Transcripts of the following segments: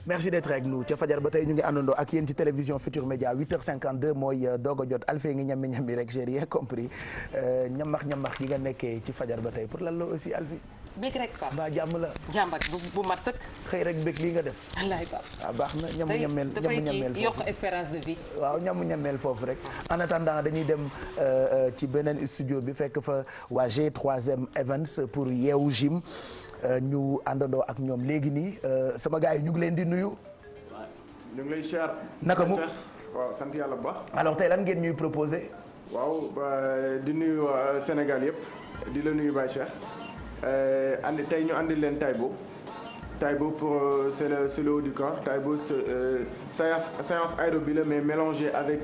merci d'être avec nous ca fajar ba tey ñu ngi àndandoo ak yéen ci télévision Futur Média 8h52 mooy doog a jot Alfie ngi ñammi rek j'ai rien compris ñamax gi nga nekkee ci fajar ba tey pour lan la aussi Alfie. bëgg rek Pape mbaa jàmm la. jàmbat bu mat sëkk. xëy rek bëgg lii nga def. wallaay Pape. waaw baax na ñameel foofu yokk espérance de vie. waaw ñameel foofu rek en attendant dañuy dem ci beneen studio bi fekk fa waa G3M Events pour yeewu gym ñu àndandoo ak ñoom léegi nii sama gars yi ñu ngi leen di nuyu. waaw ñu ngi lay siyaar. naka mu waaw sant yàlla bu baax. alors tey lan ngeen ñuy proposé. waaw di nuyu Sénégal yëpp di la nuyu Baye Cheikh tey ñu andi leen Taïbo pour c'est le haut du corps. Taïbo séance aérobie la mais mélangée avec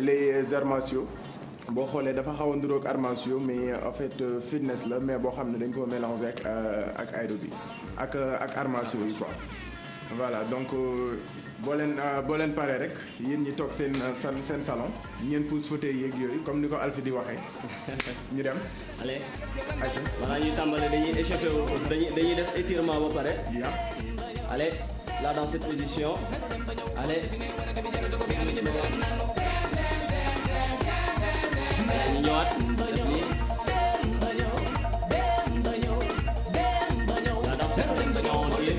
les arts martiaux. boo xoolee dafa xaw a nduroog arts martiaux mais en fait fitness la mais boo xam ne dañ ko mélangé ak aérobie ak arts martiaux yi quoi. voilà donc boo leen paree rek yéen ñi toog seen salon ngeen pousse fauteuil yeeg yooyu comme ni ko Alfie di waxee ñu dem. allez. balaa ñuy tàmbale dañuy échauffé dañuy def étirement ba pare. allez là dans cette position allez. ñu ñëwaat def nii. là dans cette position on tire.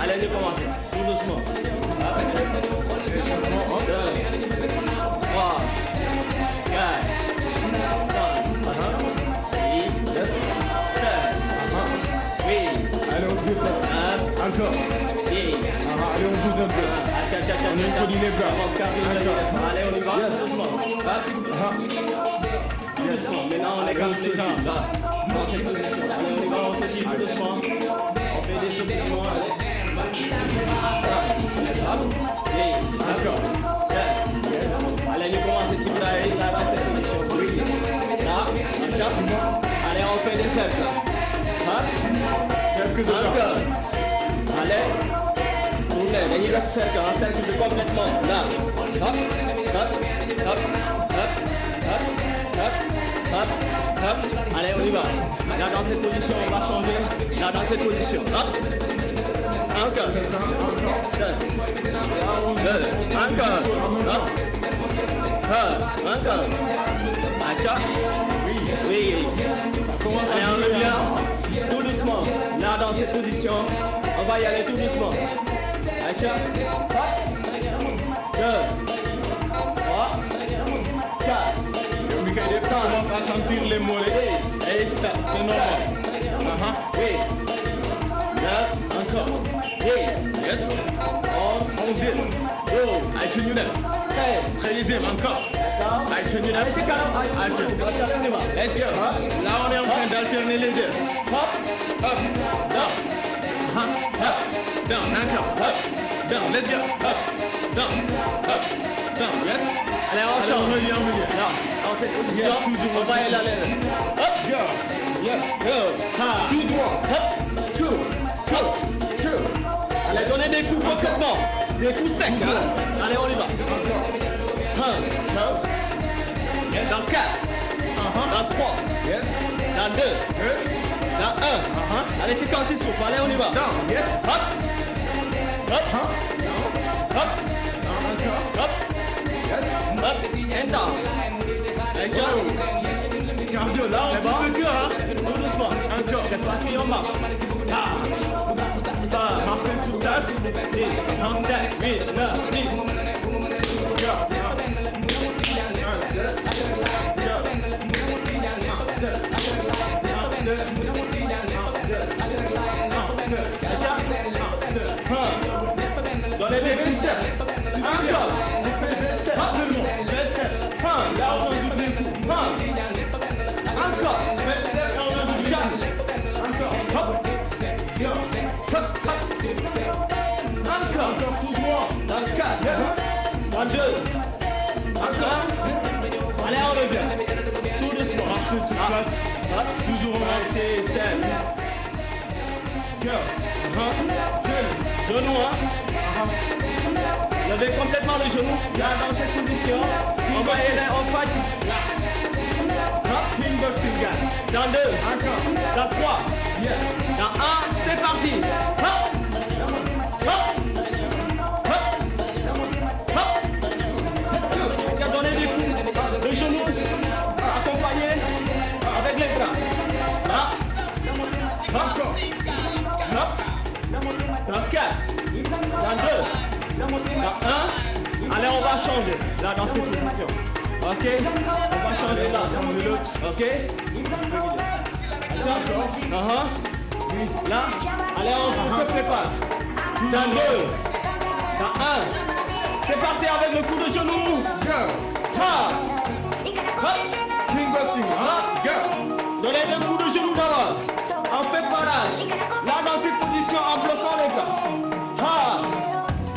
Allez, on commence tout doucement. 3, 4, 5, 6, 7, 8. Allez, on se déplace. Encore. 10. Allez, on bouge un peu. On introduit les bras. Allez, on y va. Yes. Doucement. Tout doucement. Maintenant, on est comme les jambes. Là. Dans cette position. Allez, on y va. On se dit tout doucement. On fait des étirements. Allez. Encore. Allez, nous commençons à tirer là dans cette position. Là, encore. Allez, on fait des cercles. Cercle de encore. Allez. Tournez, dañuy def cercle, un cercle de complètement. Là. Hop, hop, hop, hop, hop, hop, hop, hop. Allez, on y va. Là dans cette position, on va changer. Là dans cette position. Hop. Encore. Encore. Encore. Acha. Oui. Allez, on revient. Tout doucement. Là, dans cette position, on va y aller tout doucement. Acha. 2, 3, 4. Michael commence à sentir les mollets. Et ça, c'est normal. Oui. 9, encore. Yes. 11, 10. Go. Allez, tu nous lèves. 13, encore. Allez, tu nous lèves. Allez, let's go. Là, on est en train d'alterner les deux. Hop, up, down. Up, down, encore. Up, down, let's go. Up, down, up, down. Yes. Allez, on change. Dans cette position, on va y aller. Hop. Go. Yes. Go. Tout droit. Hop. Go. Allez, donnez des coups complètement. Des coups secs. Allez, on y va. 1. Dans 4. Dans 3. Yes. Dans 2. Dans 1. Allez, tu quand tu souffles. Allez, on y va. Down. Yes. Hop. Hop. Hop. Hop. Hop. And down. And jump. Cardio, là, on touche le cœur, hein. Tout doucement. Encore. Cette fois-ci, on marche. Ça, marcher sous ça. 10, 7, 8, 9, 10. Donnez des petits steps. Encore. Là, on joue des coups. Encore. Encore. Hop. Dans 2. Encore. Allez, on revient. Tout doucement. Marche sur place. Toujours au même. C'est simple. Cœur. Genou, hein. Levez complètement le genou. Là, dans cette position. On va aller en fatigue. Kickboxing, gars. Dans 2. Encore. Dans 3. Yes. Dans 1. C'est parti. Hop. Hop. Hop. Hop. Tu as donné des coups de genoux accompagnés avec les bras. Hop. Encore. Hop. Dans 4. Dans 2. Dans 1. Allez, on va changer. Là, dans cette position. Ok. On va changer là. Ok. Là. Allez, on se prépare. Dans 2. Dans 1. C'est parti avec le coup de genou. Ha. Hop. Kickboxing. Go. Donnez le coup de genou d'abord. En préparage. Là, dans cette position, en bloquant les gars. Ha.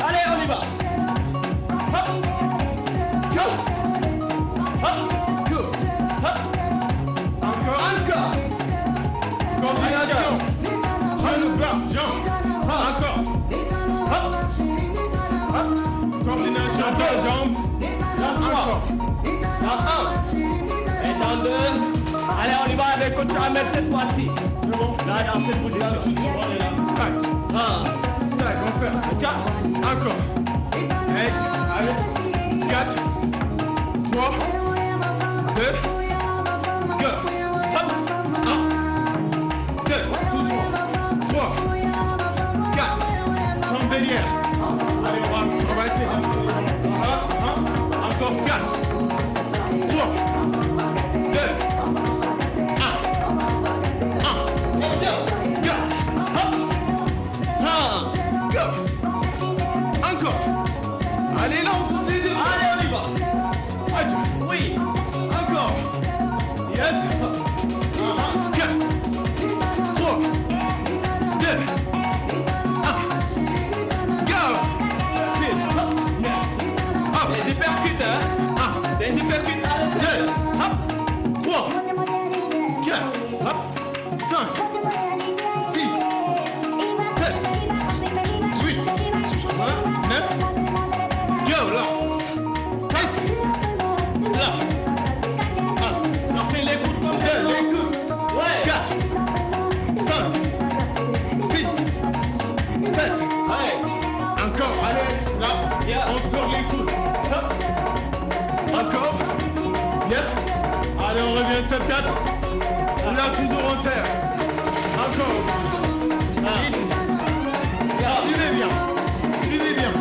Allez, on y va. Hop. Go. Hop. Go. Hop. Encore. Encore. Combination. Genou, bras, jambe. Encore. Hop. Hop. Combination bras, jambe. Dans 3. Encore. Dans 1. Et dans 2. Allez, on y va avec coach Ahmed cette fois-ci. C'est bon. Là, dans cette position. On est là. 5. 5, on fait. Tiens. Encore. Allez. 4. 3. 2. Go. Hop. 1. 2. 3. 4. Jambe derrière. Allez, on va essayer. Encore 4. 3. 2. 1. 1. Et 2. Go. Go. Encore. Allez, là, on pousse les épaules. Allez, on y va. Aïe. Oui. Encore. Yes. 4. 3. 2. 1. Go. Hop. Yes. Les hypercutes, hein. 1. Les hypercutes à l'intérieur. Hop. 3. 4. Hop. 5. 6. 7. 8. 9. Go, là. 10. Là. 1. Ça fait les coups de pompe. 2. Les coups. Ouais. 4. 5. 6. 7. Allez. Encore. Allez, là. Yeah. On sort les coups. Hop. Encore. Yes. Allez, on revient 7-4. Là, toujours en serre. Encore. Suivez bien. Suivez bien.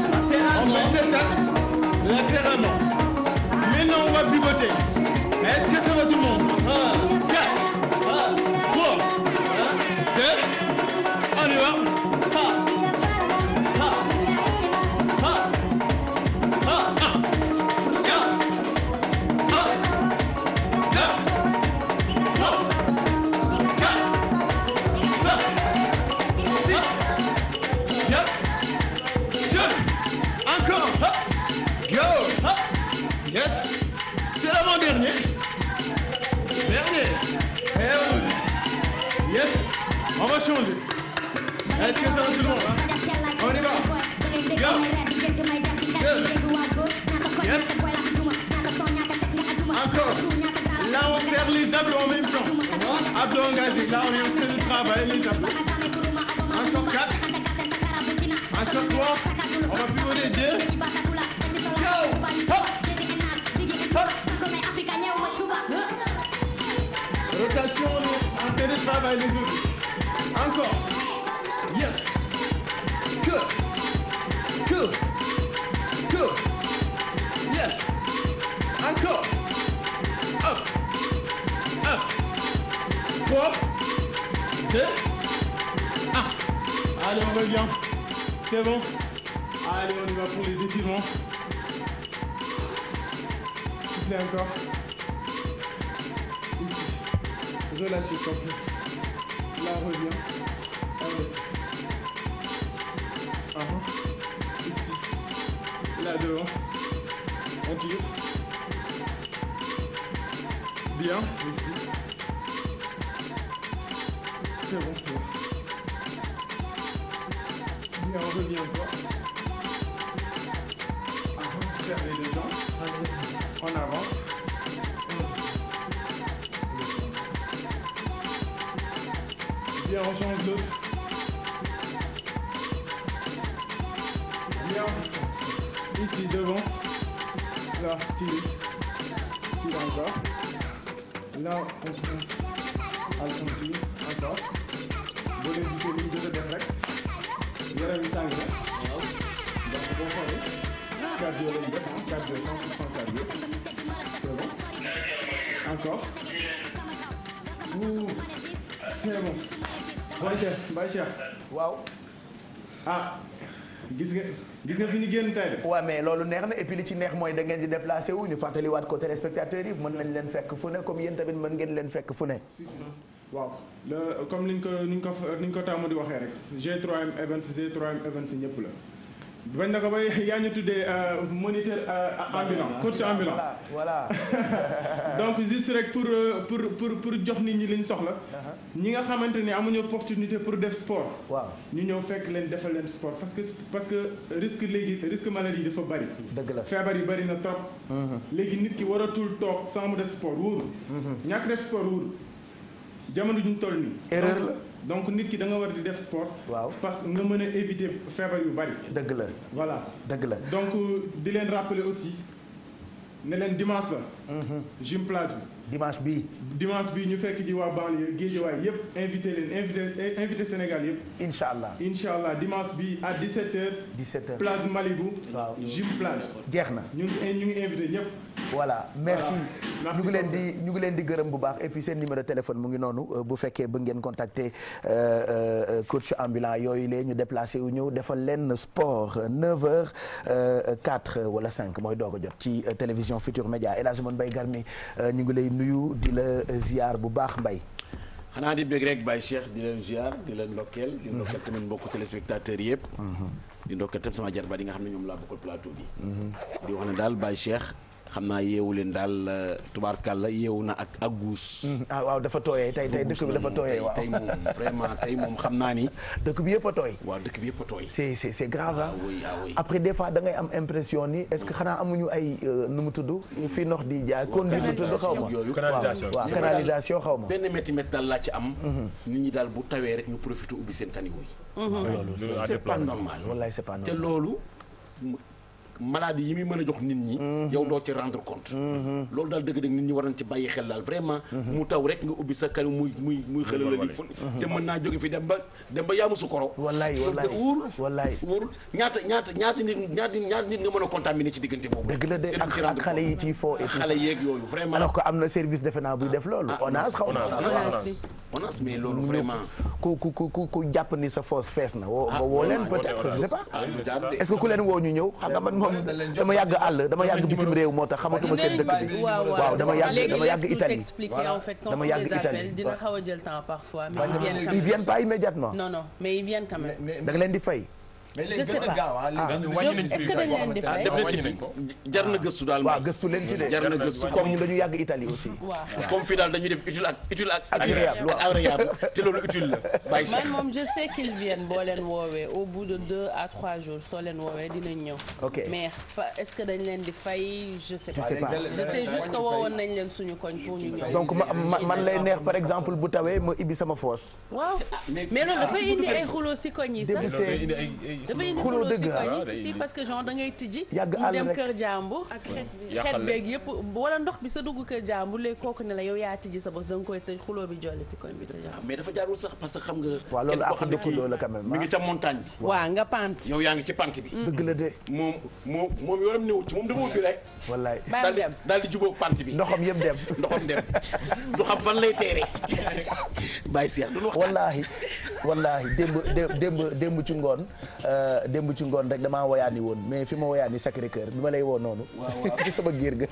On fait 7-4. Latéralement. Maintenant, on va pivoter. Est-ce que ça va tout le monde? 4. 3. 2. On y va. Encore. Go. Yes. C'est l'avant-dernier. Dernier. Et oui. Yes. On va changer. Est-ce que ça va tout le monde? On y va. Go. Yes. Encore. Là, on serre les abdos en même temps. Abdos engagés. Là, on est en train de travailler les abdos. Encore 4. Encore 3. On va pivoter 2. Go. Rotation, on est en train de travailler les autres. Encore. Yes. Good. Good. Good. Yes. Encore. Up. Up. 3. 2. 1. Allez, on revient. C'est bon. Allez, on y va pour les étirements. Soufflez encore. Ici. Relâchez complet. Là, on revient. On laisse. Ici. Là, devant. On tire. Bien, ici. C'est bon. Bien, on revient encore. Serrez les jambes. En avant. Bien, on change l'autre. Bien. Ici, devant. Là, tire. Tire encore. Là, on se passe. On tire. Encore. Vous voulez du ligne de def rek. Yaram yi tàng na. Waaw. Donc, boo xoolee. Cardio lañ def, cardio 100% cardio. C'est bon. Encore. Ouh. C'est bon. Baye Cheikh. waaw. ah gis nga fi ñu génn tey de. waaw mais loolu neex na et puis li ci neex mooy da ngeen di déplacé wu ñu fàttaliwaat ko téléspectateurs yi mën nañ leen fekk fu ne comme yéen tamit mën ngeen leen fekk fu ne. waaw comme ni ñu ko tàmm di waxee rek G3M Events G3M Events ñëpp la. bañ na ko ba yaa ñu tuddee moniteur ambulant coach ambulant. voilà. donc juste rek pour jox nit ñi li ñu soxla. ñi nga xamante ni amuñu opportunité pour def sport. waaw ñu ñëw fekk leen defal leen sport parce que risque maladie dafa bari. dëgg la feebar yi bari na trop. léegi nit ki waratul toog sans mu def sport wóorul. ñàkk def sport wóorul jamono ju ñu toll nii. erreur la. donc nit ki da nga war di def sport. waaw parce que nga mën a éviter feebar yu bari. dëgg la. voilà dëgg la. donc di leen rappeler aussi ne leen dimanche la. gym place bi. dimanche bi ñu fekk ji waa banlieue Guédiawaye yëpp invité Sénégal yëpp. incha allah dimanche bi à 17h. place Malibu. waaw gym plage. jeex na ñu ngi invité ñëpp. voilà merci ñu ngi leen di gërëm bu baax et puis seen numéro de téléphone mu ngi noonu bu fekkee bëgg ngeen contacter coach ambulant yooyu lee ñu déplacé wu ñëw defal leen sport 9h04 wala 5 mooy doog a jot ci télévision Futur Média El Hadj Mbaye Garmi ñu ngi lay nuyu di la ziar bu baax Mbaye. xanaa di bëgg rek Baye Cheikh di leen ziar di leen ndokkeel. di ndokkeel tamit mbokku téléspectateurs yëpp. di ndokkeel tamit sama jarbaat yi nga xam ne ñoom laa bokkal plateau bi. di wax ne daal Baye Cheikh. xam naa yeewu leen daal tubaarkàlla yeewu na ak guus. waaw dafa tooyee tey dëkk bi dafa tooyee waaw tey moom vraiment tey moom xam naa ni. dëkk bi yëpp a tooy. waaw dëkk bi yëpp a tooy. c'est grave ah. oui ah oui. après des fois da ngay am impression ni est-ce que xanaa amuñu ay nu mu tudd fii ndox di jaay. conduite nu tudd xaw ma waaw canalisation xaw ma. benn métti daal laa ci am. nit ñi daal bu tawee rek ñu profité ubbi seen caniveau yi. loolu c'est pas normal. wallaay c'est pas normal te loolu. maladie yi muy mën a jox nit ñi. yow doo ci rendre compte. loolu daal dëgg-dëgg nit ñi war nañ ci bàyyi xel daal vraiment. mu taw rek nga ubbi sa kër muy xelal la di ful. te mën naa jóge fi dem ba yaamu su koro. wallaay wóorul ñaata nit nga mën a contaminer ci diggante boobu. dëgg la de ak xale yi ci fo et tout ça xale yeeg yooyu vraiment. alors que am na service defe naa buy def loolu. ONAS xaw ma ONAS mais loolu vraiment. ku jàpp ni sa fosse fees na. woo leen peut-être je sais pas. est-ce que ku leen woo ñu ñëw xam nga man moom dama yàgg bitim réew moo tax xamatuma seen dëkk bi. waaw dama yàgg Italie. en fait quand dama on yàgg les appelle Italie dina xaw a jël temps parfois. mais ils viennent pas immédiatement. non mais ils viennent quand même. da nga leen di fay. je sais pas est-ce que dañ leen di fay. jar na gëstu daal. waaw gëstu leen ci de. jar na gëstu comme dañu yàgg Italie aussi. waaw comme fii daal dañuy def utile ak agréable te loolu utile la. bàyyi man moom je sais qu'ils viennent boo leen woowee au bout de 2 à 3 jours soo leen woowee dinañ ñëw. ok mais est-ce que dañ leen di fay je sais pas. je sais juste que woowoon nañ leen suñu koñ pour ñu ñëw. donc man lay neex par exemple bu tawee ma ibbi sama fosse. waaw mais loolu dafay indi ay xuloo si koñ yi sax. dafay indi xuloo si koñ yi si parce que genre da ngay tijji. yàgg mu àll dem rek kër jàmbur. ak xet beeg yëpp wala ndox bi sa dugg kër jàmbur léegi kooku ne la yow yaa tijji sa bos da nga koy tëj xuloo bi jolli si koñ bi te jàmbur. mais dafa jaarul sax parce que xam nga. waaw loolu ak dëkkandoo la quand même. mi ngi ca montagne bi. waaw nga pant. yow yaa ngi ci pant bi. dëgg la de. moom yoonam newul ci moom dafa ubbi rek. wallaay daal di jubóog pant bi. ndoxam yëpp dem. du xam fan lay teere. bàyyi seex du wax. wallaahi démb ci ngoon démb ci ngoon rek damaa woyaani woon mais fi ma woyaani Sacré-Cœur bi ma lay woo noonu. waaw ci sama géer ga.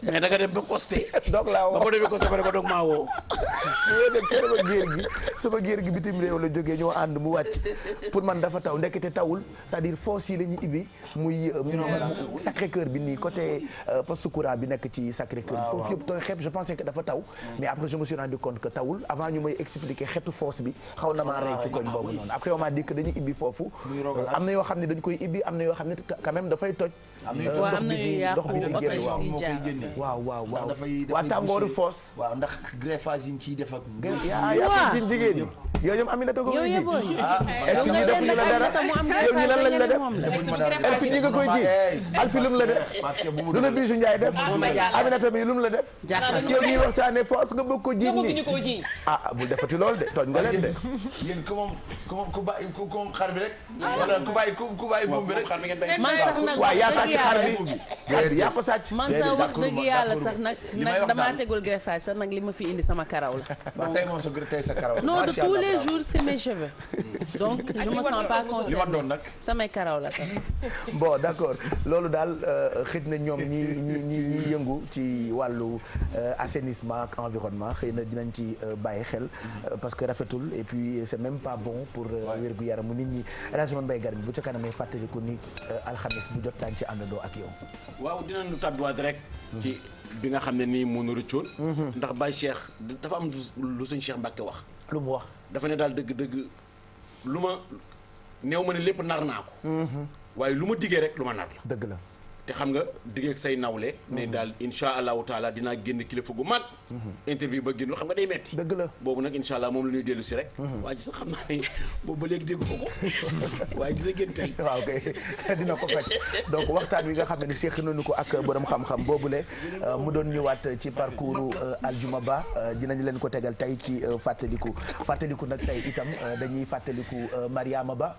mais da nga dem ba costé. donc laa woo ba ko demee costé ba doog maa woo. sama géer gi bitim réew la jógee ñoo ànd mu wàcc pour man dafa taw ndekete tawul c'est-à-dire fosse yi la ñuy ibbi muy Sacré-Cœur bi nii côté poste courant bi nekk ci Sacré-Cœur foofu yëpp tooy xeeb je pensais que dafa taw mais après je me suis rendu compte que tawul avant ñu may expliquer xetu fosse bi xaw na maa rey ci koñ boobu noonu après on m'a dit que dañuy ibbi foofu am na yoo xam ne dañ koy ibbi am na yoo xam ne quand même dafay toj ndox bi di génn waaw waa tàngooru fosse waaw ndax greffage yi ñu ciy def ak yaa ci jigéen ñi yow ñoom Aminata ko ji elfi ñi def ñu la dara yow ñi lan lañ la def elfi ñi nga koy ji alfi lum la def lu la Bijou Ndiaye def Aminata mi lum la def yow ñuy waxtaane force nga bëgg ko ji nii bul defati lool de tooñ nga leen de yéen ku bàyyi ku xar bi rek wala ku bàyyi buum bi rek man sax nag waaw yaa sàcc xar bi yaa ko sàcc man sax wax dëgg yàlla sax nag damaa tegul greffage sax nag li ma fi indi sama karaw la tey moom sa karaw non de tous les jours c'est mes cheveux donc je me sens pas concernée li ma doon nag samay karaw la sax bon d'accord loolu daal xëy na ñoom ñi yëngu ci wàllu assainissement ak environnement xëy na dinañ ci bàyyi xel parce que rafetul et puis c'est même pas bon pour wérgu yaramu nit ñi régiment Mbaye Garmi bu ca kanamee fàttaliku ni alxamis bu jot daañu ci àndandoo ak yow. waaw dinañu tàbbiwaat rek. ci bi nga xam ne nii moo nu rëccoon. ndax Baye Cheikh dafa am lu sëñ Cheikh Mbacke wax. lu mu wax dafa ne daal dëgg-dëgg lu ma néew ma ne lépp nar naa ko. waaye lu ma diggee rek lu ma nar la. dëgg la. te xam nga diggee ak say nawle. ne daal insha allahu taala dinaa génn kilifa gu mag. interview ba génn xam nga day metti. dëgg la boobu nag insha allah moom la ñuy dellu si rek. waa ji sax xam naa ne boobu ba léegi déggu ko waaye dina génn tey. waaw kay dina ko fekk donc waxtaan wi nga xam ne seq nañu ko ak borom xam-xam boobule mu doon ñëwaat ci parcours Aljuma Ba dinañu leen ko tegal tey ci fàttaliku nag tey itam dañuy fàttaliku Mariama Ba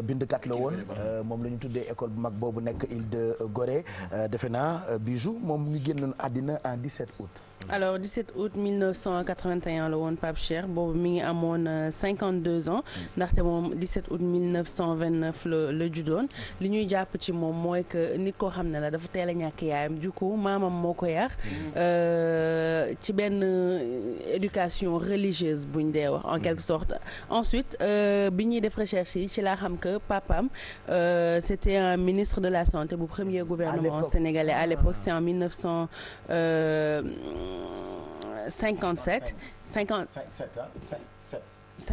bindkat la woon moom la ñu tuddee école bu mag boobu nekk de Gorée defe naa Bijou moom ñu génnoon àddina en 17 août. alors 17 août 1981 la woon Pape Cheikh boobu mi ngi amoon 52 ans ndaxte moom 17 août 1929 la juddoon li ñuy jàpp ci moom mooy que nit koo xam ne la dafa teel a ñàkk yaayam du coup maamam moo ko yar ci benn éducation religieuse buñ dee wax en quelque sorte ensuite bi ñuy def recherche yi ci laa xam que papam c'était un ministre de la santé bu premier gouvernement sénégalais à l'époque c'était en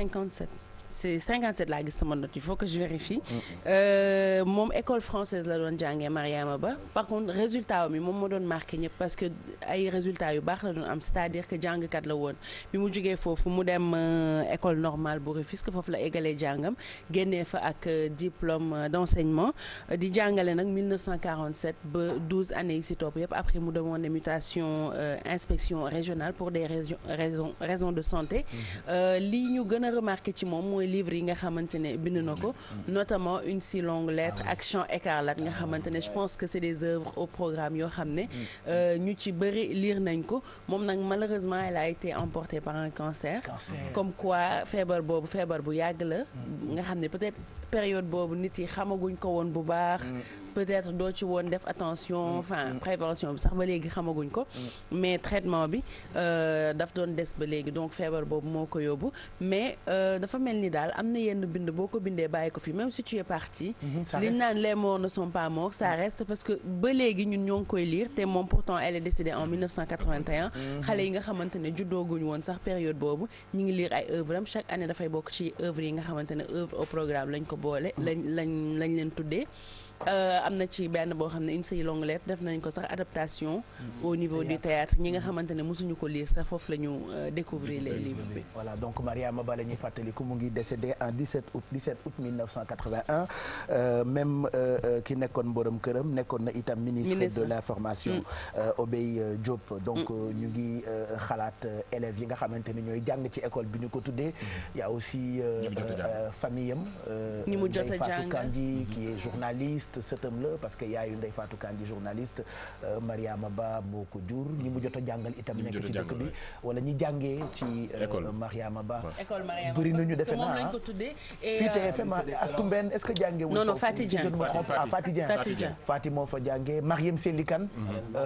57 c'est 57 laa gis sama note il faut que je vérifie moom école française la doon jàngee Mariama Ba par contre résultat mi moom moo doon marqué ñëpp parce que ay résultats yu baax la doon am c'est-à-dire que jàngkat la woon bi mu jógee foofu mu dem école normale bu Rufisque foofu la égalee jàngam génnee fa ak diplôme d'enseignement di jàngale nag 1947 ba 12 années yi si topp yëpp après mu demandé mutation inspection régionale pour des raisons de santé li ñu gën a remarqué ci moom mooy livre yi nga xamante ne bind na ko notamment une si longue lettre ak Chant écarlate nga xamante ne je pense que c'est des œuvres au programme yoo xam ne ñu ci bëri lire nañ ko moom nag malheureusement elle a été emportée par un cancer comme quoi feebar boobu feebar bu yàgg la nga xam ne peut-être période boobu nit yi xamaguñ ko woon bu baax peut-être doo ci woon def attention enfin prévention bi sax ba léegi xamaguñ ko mais traitement bi daf doon des ba léegi donc feebar boobu moo ko yóbbu mais dafa mel ni daal am na yenn bind boo ko bindee bàyyi ko fi même si tu es parti liñ naan les morts ne sont pas morts ça reste parce que ba léegi ñun ñoo ngi koy lire te moom pourtant elle est décédée en 1981 xale yi nga xamante ne juddooguñ woon sax période boobu ñu ngi lire ay œuvres am chaque année dafay bokk ci œuvres yi nga xamante ne œuvre au programme lañ ko boole lañ leen tuddee am na ci benn boo xam ne une si longue lettre def nañ ko sax adaptation au niveau du théâtre ñi nga xamante ne mosuñu ko lire sax foofu la ñu découvrir les livres bi voilà donc Mariama Ba la ñuy fàttaliku mu ngi décédé en 17 août 1981 même ki nekkoon borom këram nekkoon na itam ministre de l'information Obey Diop donc ñu ngi xalaat élèves yi nga xamante ni ñooy jàng ci école bi ñu ko tuddee y a aussi famille am ñi mu jot a jàng Fatou Kandji qui est journaliste journaliste sëtam la parce que yaayu Ndeye Fatou Kandji journaliste Mariama Ba moo ko jur ñi mu jot a jàngal itam nekk ci dëkk bi wala ñi jàngee ci Mariama Ba bëri nañu defe naa fii TFM Astou Mbène est-ce que jàngee wu non Fati Dieng je ne me trompe Fati Dieng Fati moo fa jàngee Mariam Sélikane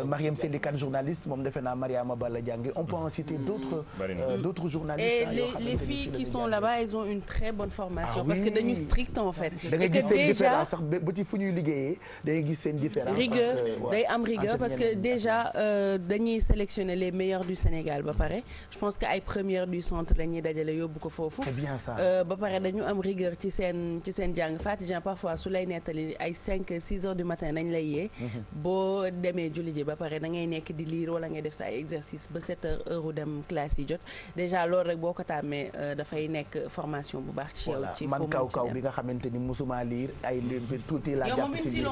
Mariam Sélikane journaliste moom defe naa Mariama Ba la jàngee on peut en citer d'autres journalistes et les filles qui sont là-bas elles ont une très bonne formation parce que dañu strict en fait da ngay gis seen différence sax ba ci fu ñuy liggéeyee da ngay gis seen différence rigueur day am rigueur parce que déjà dañuy sélectionner les meilleurs du Sénégal ba pare je pense que ay premières du centre la ñuy dajale yóbbu ko foofu c'est bien ça ba pare dañu am rigueur ci seen jàng Fatou parfois su lay nettali ay 5-6 heures du matin nañ lay yee boo demee julli ji ba pare da ngay nekk di lire wala ngay def sa ay exercice ba 7 heures heure dem classe yi jot déjà loolu rek boo ko tàmmee dafay nekk formation bu baax ci yow ci man kaw bi nga xamante ni musuma lire ay tuuti laa jàpp ci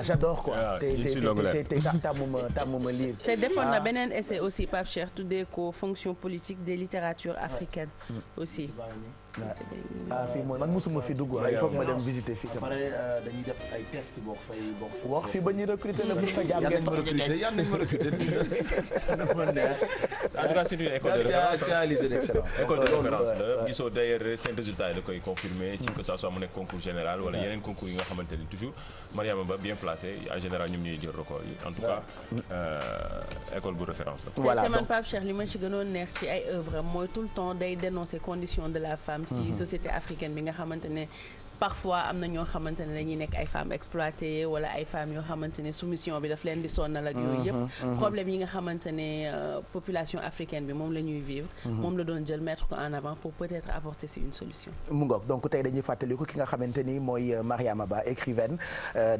j'adore quoi te tàmmuma lire te defoon na beneen essai aussi Pape Cheikh tuddee ko fonction politique des littératures africaines aussi fii mooy man musuma fi dugg il faut que ma dem visiter fii après dañuy def ay test boo fay wax fi ba ñu recruter la bu fa jàngee yan nañ ma recruter en tout cas c'est une école de référence école de référence la gisoo d'ailleurs seen résultat yi da koy confirmer ci que ça soit mu nekk concours général wala yeneen concours yi nga xamante ni toujours Mariama Ba bien placé en général ñoom ñuy jël record yi en tout cas école bu référence la voilà man Pape Cheikh li ma ci gënoon neex ci ay œuvre mooy tout le temps day dénoncer conditions de la femme ci société africaine bi nga xamante ne parfois am na ñoo xamante ne dañuy nekk ay femmes exploitées wala ay femmes yoo xamante ne soumission bi daf leen di sonnal ak yooyu yëpp problème yi nga xamante ne population africaine bi moom la ñuy vivre moom la doon jël mettre ko en avant pour peut-être apporter si une solution mu ngoog donc tey dañuy fàttaliku ki nga xamante ni mooy Mariama Ba écrivaine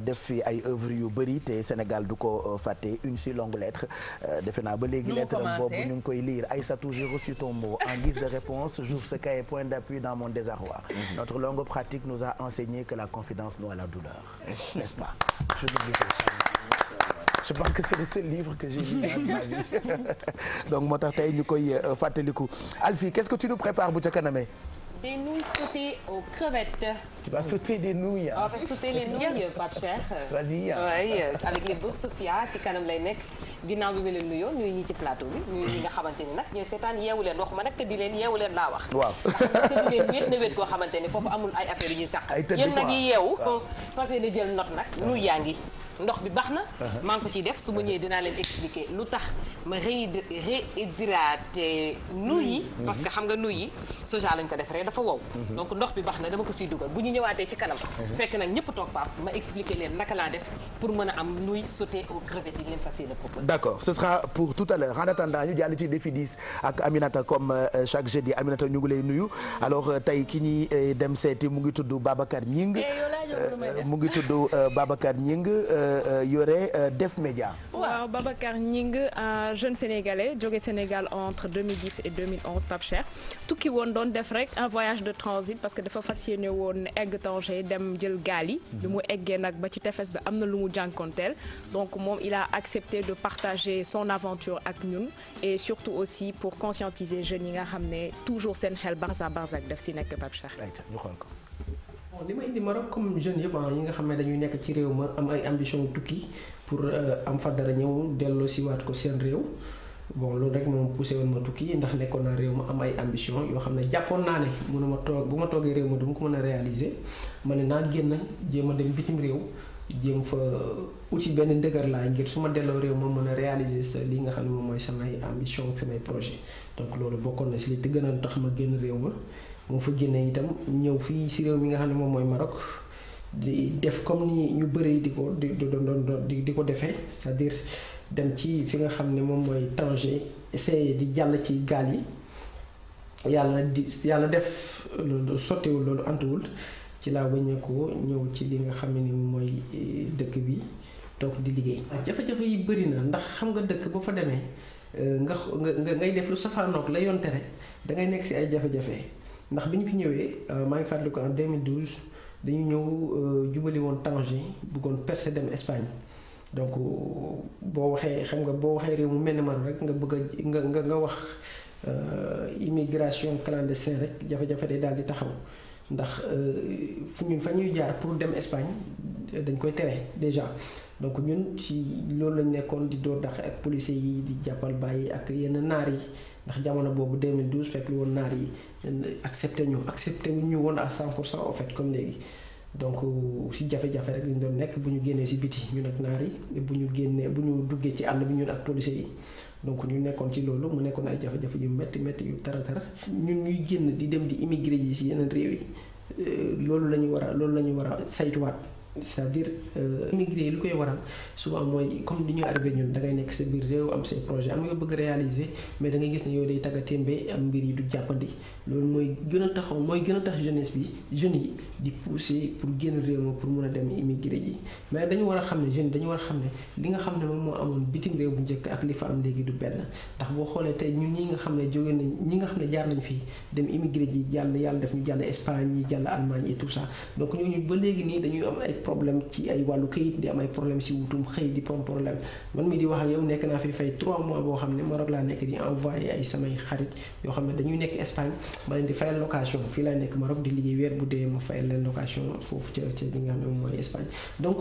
def fi ay œuvres yu bëri te Sénégal du ko fàtte une si longue lettre defe naa ba léegi lettre boobu ñu ngi koy lire Aïssatou j'ai reçu ton mot en guise de réponse j'ouvre ce cahier point d'appui dans mon désarroi notre longue pratique nous a enseigné que la confidence noie la douleur n'est-ce pas je pense que c'est le seul livre que j'ai lu dans ma vie donc moo tax tey ñu koy fàttaliku Alfie qu'est-ce que tu nous prépares bu ca kanamee des nouilles sautées aux crevettes. Tu vas sauter des nouilles. On va sauter les nouilles, Pape Cheikh. Vas-y. Oui, avec les bourses Sophia ci kanam lay nekk ginnaaw bi ma leen nuyoo nuyu ñi ci plateau bi nuyu ñi nga xamante ni nag ñooy seetaan yeewu leen waxuma nag tëddi leen yeewu leen laa wax. waaw tëddi leen wéet na wéet koo xamante ni foofu amul ay affaire yu ñuy sàq. ay tëdd yéen nag yi yeewu parce que di jël note nag nuyu yaa ngi ndox bi baax na. maa ngi ko ciy def su ma ñëwee dinaa leen expliquer lu tax ma réhydrater nouilles yi. parce que xam nga nouilles yi soja lañ ko defaree dafa wow. donc ndox bi baax na dama ko siy dugal bu ñu ñëwaatee ci kanam. fekk nag ñëpp toog Pape ma expliquer leen naka laa def pour mën a am nouilles sautées aux crevettes yi ngeen fas yéene proposer. d'accord ce sera pour tout à l'heure en attendant ñu jàll ci défi 10 ak Aminata comme chaque jeudi Aminata ñu ngi lay nuyu alors tey ki ñuy dem seeti mu ngi tudd Babacar Gning mu ngi tudd Babacar Gning yore Def Média. waaw Babacar Gning un jeune sénégalais jóge Sénégal entre 2010 et 2011 Pape Cheikh tukki woon doon def rek un voyage de transit parce que dafa fas yéene woon egg Tanger dem jël gaal yi. bi mu eggee nag ba ci tefes bi am na lu mu jànkonteel donc moom il a accepté de partager son aventure ak ñun et surtout aussi pour conscientiser jeunes yi nga xam ne toujours seen xel Barzak def si nekk Pape Cheikh. ñu xool ko. li ma indi Maroc comme jeunes yëpp yi nga xam ne dañuy nekk ci réew ma am ay ambition tukki pour am fa dara ñëw delloo siwaat ko seen réew bon loolu rek moom poussé woon ma tukki ndax nekkoon naa réew ma am ay ambition yoo xam ne jàppoon naa ne mënuma toog bu ma toogee réew ma du ma ko mën a réaliser ma ne naa génn jéem a dem bitim réew jéem fa uti benn ndëgër laay ngir su ma delloo réew ma mën a réaliser sa li nga xam ne moom mooy samay ambition samay projet donc loolu bokkoon na si li te gën a tax ma génn réew ma moo fa génnee itam ñëw fii si réew mi nga xam ne moom mooy Maroc di def comme ni ñu bëri di ko defee c'est-à-dire dem ci fi nga xam ne moom mooy Tanger essayer di jàll ci gaal yi yàlla def loolu sottiwul loolu antuwul ci laa wëññeekoo ñëw ci li nga xam ne ni mooy dëkk bi toog di liggéey. jafe-jafe yi bëri na ndax xam nga dëkk boo fa demee ngay def lu safaanoog la yoon tere dangay nekk si ay jafe-jafe. ndax bi ñu fi ñëwee maa ngi fàttali ko en 2012 dañu ñëw jubali woon Tanger bëggoon percer dem Espagne donc boo waxee xam nga boo waxee réew mu mel ni man rek nga bëgg nga wax immigration clandestine rek jafe-jafe day daal di taxaw ndax fa ñuy jaar pour dem Espagne dañ koy tere déjà donc ñun ci loolu lañ nekkoon di door dax ak policiers yi di jàppal bàyyi ak yenn naar yi ndax jamono boobu 2012 fekk lu woon naar yi accepté wu ñu woon à 100% en fait comme léegi donc si jafe-jafe rek lañ doon nekk bu ñu génnee si biti ñun ak naar yi bu ñu duggee ci àll bi ñun ak policiers yi donc ñu nekkoon ci loolu mu nekkoon ay jafe-jafe yu métti yu tara ñun ñuy génn di dem di immigré yi si yeneen réew yi loolu la ñu war a saytuwaat c'est-à-dire immigré yi lu koy waral souvent mooy comme di ñu arrivé ñun da ngay nekk sa biir réew am say projet am nga bëgg réaliser mais da ngay gis ne yow day tagga témbe am mbir yi du jàppandi loolu mooy gën a tax jeunesse bi jeunes yi di pousser pour génn réew ma pour mun a dem immigré ji mais dañu war a xam ne jeunes dañu war a xam ne li nga xam ne moom moo amoon bitim réew bu njëkk ak li fa am léegi du benn ndax boo xoolee tey ñun ñi nga xam ne jóge nañ ñi nga xam ne jaar nañ fii dem immigré ji yàlla def ñu jàll Espagne yi jàll Allemagne et tout ça donc ñooñu ba léegi nii dañuy am ay problème ci ay wàllu këyit di am ay problème si wutum xëy di problème man mi di wax ak yow nekk naa fi fay 3 mois boo xam ne Maroc laa nekk di envoyé ay samay xarit yoo xam ne dañuy nekk Espagne ma leen di fayal location fii laa nekk Maroc di liggéey weer bu dee ma fayal leen location foofu ca li nga xam ne moom mooy Espagne donc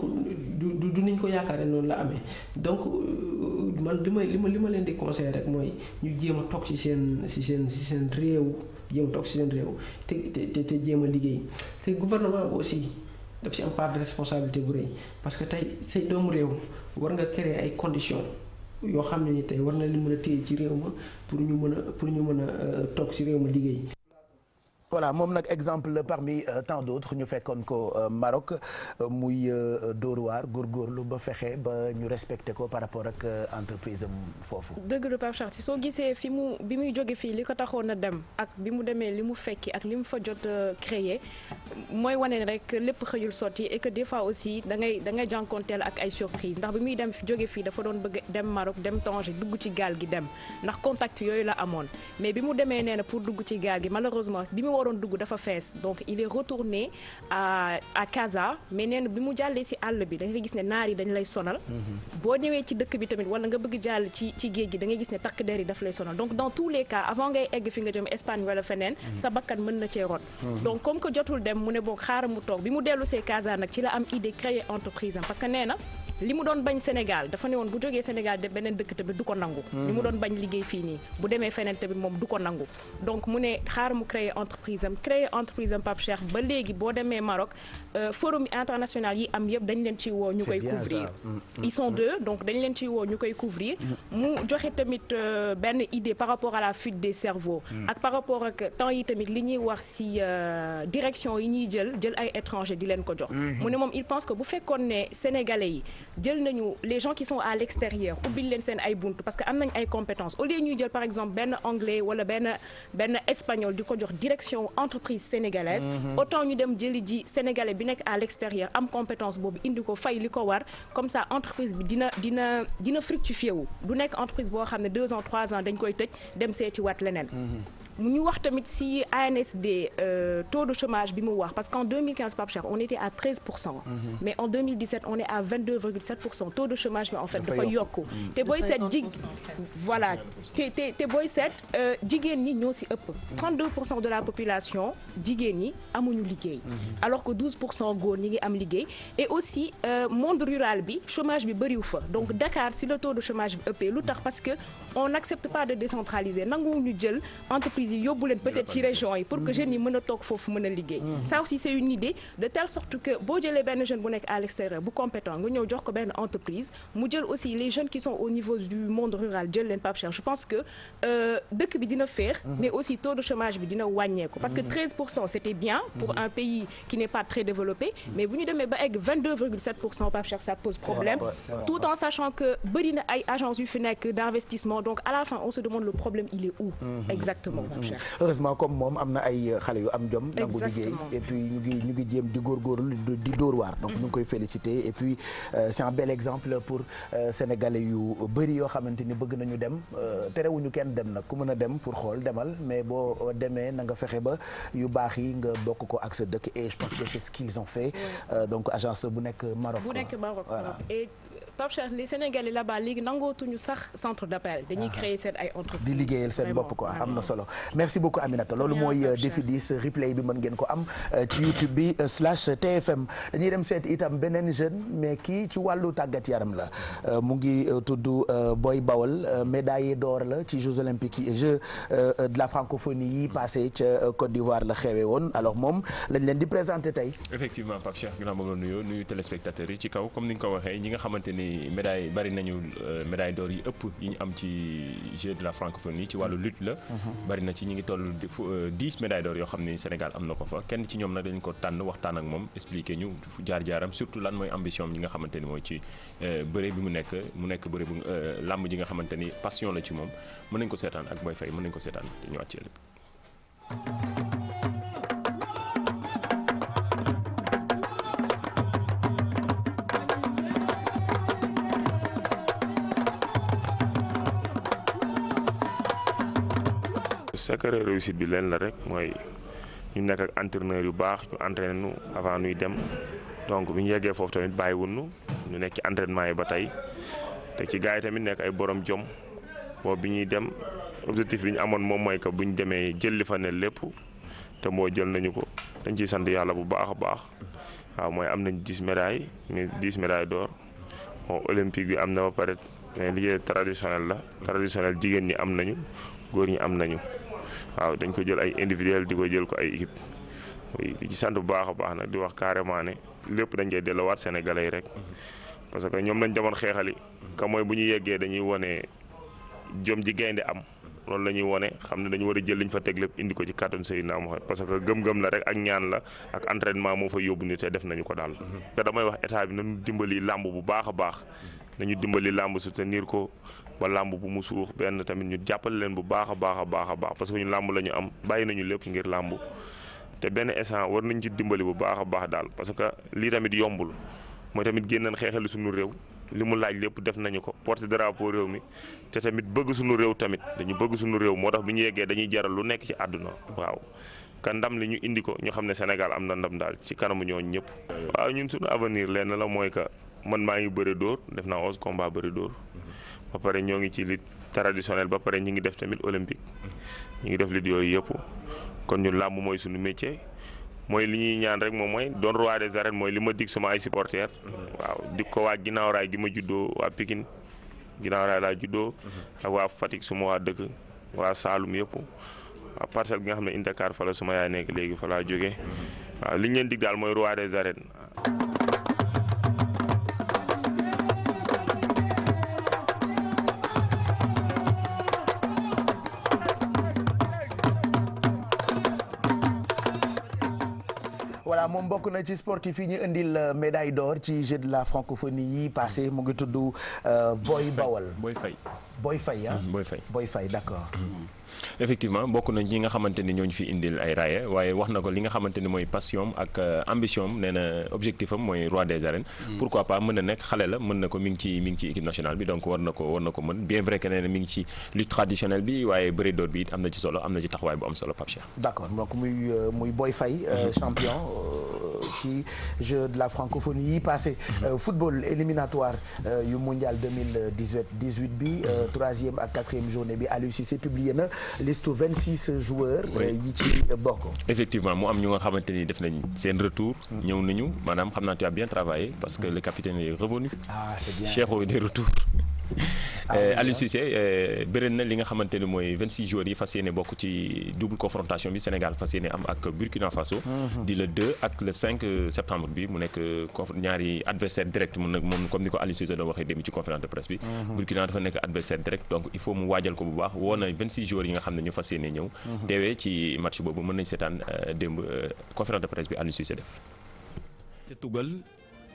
du niñ ko yaakaare noonu la amee donc man li ma leen di conseiller rek mooy ñu jéem a toog ci seen réew jéem a toog ci seen réew te jéem a liggéey c'est gouvernement bi aussi daf ci am part de responsabilité bu rëy parce que tey say doomu réew war nga créer ay conditions yoo xam ne ni tey war na leen mën a téye ci réew ma pour ñu mën a toog ci réew ma liggéey. voilà moom nag exemple parmi tant d'autres ñu fekkoon ko Maroc muy Dóor waar góorgóorlu ba fexe ba ñu respecté ko par rapport ak entreprise am foofu. dëgg la Pape Cheikh soo gisee bi muy jóge fii li ko taxoon a dem ak bi mu demee li mu fekki ak li mu fa jot créer mooy wane rek lépp xëyul sotti et que des fois aussi da ngay jànkonteel ak ay surprise ndax bi muy dem jóge fii dafa doon bëgg dem Maroc dem Tanger dugg ci gaal gi dem ndax contact yooyu la amoon mais bi mu demee nee na pour dugg ci gaal gi malheureusement bi mu waroon dugg dafa fees donc il est retourné à Casa mais nee na bi mu jàllee ci àll bi da ngay gis ne naar yi dañ lay sonal boo ñëwee ci dëkk bi tamit wala nga bëgg jàll ci géej gi da ngay gis ne takk der yi daf lay sonal donc dans tous les cas avant ngay egg fi nga jëm Espagne wala feneen sa bakkan mën na cee rot donc comme que jotul dem mu ne boog xaaral mu toog bi mu dellu see Casa nag ci la am idée créer entreprise am parce que nee na li mu doon bañ Sénégal dafa ne woon bu jógee Sénégal de beneen dëkk tamit du ko nangu li mu doon bañ liggéey fii nii bu demee feneen tamit moom du ko nangu donc mu ne xaar mu créer entreprise am Pape Cheikh ba léegi boo demee Maroc forum international yi am yëpp dañ leen ci woo ñu koy couvrir ils sont 2 donc dañ leen ci woo ñu koy couvrir mu joxe tamit benn idée par rapport à la fuite des cerveaux ak par rapport ak temps yi tamit li ñuy wax ci direction yi ñuy jël ay étrangers di leen ko jox mu ne moom il pense que bu fekkoon ne Sénégalais yi jël nañu les gens qui sont à l'extérieur ubbil leen seen ay buntu parce que am nañ ay compétences au lieu ñuy jël par exemple benn anglais wala benn espagnol di ko jox direction entreprise sénégalaise autant ñu dem jëli ji sénégalais bi nekk à l'extérieur am compétence boobu indi ko fay li ko war comme ça entreprise bi dina fructifier wu du nekk entreprise boo xam ne 2 ans 3 ans dañ koy tëj dem seeti waat leneen mu ñu wax tamit ci ANSD taux de chômage bi mu wax parce qu'en 2015 Pape Cheikh on était à 13% mais en 2017 on est à 22,7% taux de chômage bi en fait dafa yokku te booy seet voilà te booy seet jigéen ñi ñoo ci ëpp 32% de la population jigéen ñi amuñu liggéey alors que 12% góor ñi ngi am liggéey et aussi monde rural bi chômage bi bëriwu fa donc Dakar ci le taux de chômage bi ëppee lu tax parce que on n'accepte pas de décentraliser nanguwuñu jël entreprise yi yóbbu leen peut-être ci région yi pour que jeunes yi mën a toog foofu mën a liggéey ça aussi c'est une idée de telle sorte que boo jëlee benn jeune bu nekk à l'extérieur bu compétent nga ñëw jox ko benn entreprise mu jël aussi les jeunes qui sont au niveau du monde rural jël leen Pape Cheikh je pense que dëkk bi dina féex mais aussi taux de chômage bi dina wàññeeku parce que 13% c'était bien pour un pays qui n'est pas très développé mais bu ñu demee ba egg 22,7% Pape Cheikh ça pose problème tout en sachant que bëri na ay agences yu fi nekk d'investissement donc à la fin on se demande le problème il est où exactement heureusement comme moom am na ay xale yu am jom nangu liggéey et puis ñu ngi jéem di góorgóorlu di dóor waar donc ñu ngi koy féliciter et puis c'est un bel exemple pour sénégalais yu bëri yoo xamante ni bëgg nañu dem terewuñu kenn dem nag ku mën a dem pour xool demal mais boo demee na nga fexe ba yu baax yi nga bokk ko ak sa dëkk et je pense que c'est ce qu'ils ont fait donc agence bu nekk Maroc voilà et Pape Cheikh li Sénégal yi là-bas léegi nangootuñu sax centre d'appel dañuy créer seen ay entreprise di liggéeyal seen bopp quoi am na solo merci beaucoup Aminata loolu mooy défi 10 replay bi mën ngeen ko am ci YouTube bi /TFM dañuy dem seet itam beneen jeune mais kii ci wàllu tàggat yaram la mu ngi tudd Boy Bawol médaillé d'or la ci Jeux olympiques yi Jeux de la francophonie yi passé ca Côte d'Ivoire la xewee woon alors moom lañ leen di présenter tey. effectivement Pape Cheikh ginnaaw moom la nuyu téléspectateurs yi ci kaw comme ni nga ko waxee ñi nga xamante ni médaille bari nañu médaille d'or yi ëpp yi ñu am ci Jeux de la francophonie ci wàllu lutte la. bari na ci ñi ngi toll 10 médailles d'or yoo xam ni Sénégal am na ko fa kenn ci ñoom nag dañ ko tànn waxtaan ak moom expliquer ñu jaar-jaaram surtout lan mooy ambition ñi nga xamante ni mooy ci bëre bi mu nekk bëre bu làmb ji nga xamante ni passion la ci moom mën nañ ko seetaan ak Boy Faye mën nañ ko seetaan te ñëwaat ci lépp. secret réussite bi leen la rek mooy ñu nekk ak entraîneur yu baax ñu entraîné nu avant nuy dem donc bi ñu yeggee foofu tamit bàyyiwunu ñu nekk ci entraînement yi ba tey te ci gars yi tamit nekk ay borom jom boobu bi ñuy dem objectif bi ñu amoon moom mooy que bu ñu demee jël li fa ne lépp te moo jël nañu ko dañ ciy sant yàlla bu baax a baax waaw mooy am nañ 10 médailles mais 10 médailles d'or bon olympique bi am na ba pare mais liggéey traditionnel la traditionnel jigéen ñi am nañu góor ñi am nañu. waaw dañ ko jël ay individuel di ko jël ko ay équipe di ci sant bu baax a baax nag di wax carrément ne lépp dañ koy delloowaat sénégalais yi rek parce que ñoom lañ demoon xeexali ka mooy bu ñu yeggee dañuy wone jom ji gaynde am loolu la ñuy wone xam ne dañu war a jël liñ fa teg lépp indi ko ci kàttanu Seydina Mohamed parce que gëm-gëm la rek ak ñaan la ak entraînement moo fa yóbbu ni te def nañu ko daal te damay wax état bi nañu dimbali làmb bu baax a baax nañu dimbali làmb soutenir ko ba làmb bu mu suux benn tamit ñu jàppale leen bu baax a baax a baax a baax parce que ñu làmb la ñu am bàyyi nañu lépp ngir làmb te benn instant war nañ ci dimbali bu baax a baax daal parce que lii tamit yombul mooy tamit génn xeexali suñu réew li mu laaj lépp def nañu ko porte drapeau réew mi te tamit bëgg suñu réew tamit dañu bëgg suñu réew moo tax bu ñu yeggee dañuy jaral lu nekk ci àdduna waaw ka ndam li ñu indi ko ñu xam ne Sénégal am na ndam daal ci kanamu ñooñu ñëpp. waaw ñun suñu avenir lenn la mooy que man maa ngi bëri dóor def naa 11 combat bëri dóor ba pare ñoo ngi ci lutte traditionnelle ba pare ñu ngi def tamit olympique ñu ngi def lutte yooyu yëpp kon ñun làmb mooy suñu métier mooy li ñuy ñaan rek moom mooy doon roi des arènes mooy li ma dig sama ay supporters waaw dig ko waa ginnaaw raay gi ma juddoo waa Pikine ginnaaw raay laa juddoo ak waa Fatick suma waa dëkk waa Saloum yëpp waa Parcelles gi nga xam ne Indacar fa la suma yaay nekk léegi fa laa jógee waaw li ñu leen dig daal mooy roi des arènes. voilà moom bokk na ci sportif yi ñu indil médaille d'or ci Jeux de la francophonie yi passé mu ngi tudd Boy Bawol. Boy Faye. Boy Faye ah. Boy Faye d'accord. effectivement bokk nañ ñi nga xamante ni ñooñu fi indil ay raaya waaye wax na ko li nga xamante ni mooy passion ak ambition am nee na objectif am mooy roi des arènes. pourquoi pas mën na nekk xale la mën na ko mi ngi ci équipe nationale bi donc war na ko mën bien vrai que nee na mi ngi ci lutte traditionnelle bi waaye bëri door bi it am na ci solo am na ci taxawaay bu am solo Pape Cheikh. d'accord donc muy Boy Faye champion ci Jeux de la francophonie yi passé football éliminatoire yu mondial 2018 bi 3e ak 4e journée bi Aliou Cissé publié na liste 26 joueurs yi ci bokk. effectivement mu am ñu nga xamante ni def nañ seen retour. ñëw nañu maanaam xam naa tu as bien travaillé parce que le capitaine est revenu. ah c'est bien Cheikh est de retour. Aliou Cissé bëri na li nga xamante ni mooy 26 joueurs yi fas yéene bokk ci double confrontation bi Sénégal fas yéene am ak Burkina Faso. di le 2 ak le 5 septembre bi mu nekk ñaari adversaire direct mu nag moom comme ni ko Aliou Cissé doon waxee dem ci conférence de presse bi. Burkina dafa nekk adversaire direct donc il faut mu waajal ko bu baax woo na 26 joueurs yi nga xam ne ñu fas yéene ñëw. teewee ci match boobu mën nañ seetaan démb conférence de presse bi Aliou Cissé def. te tugal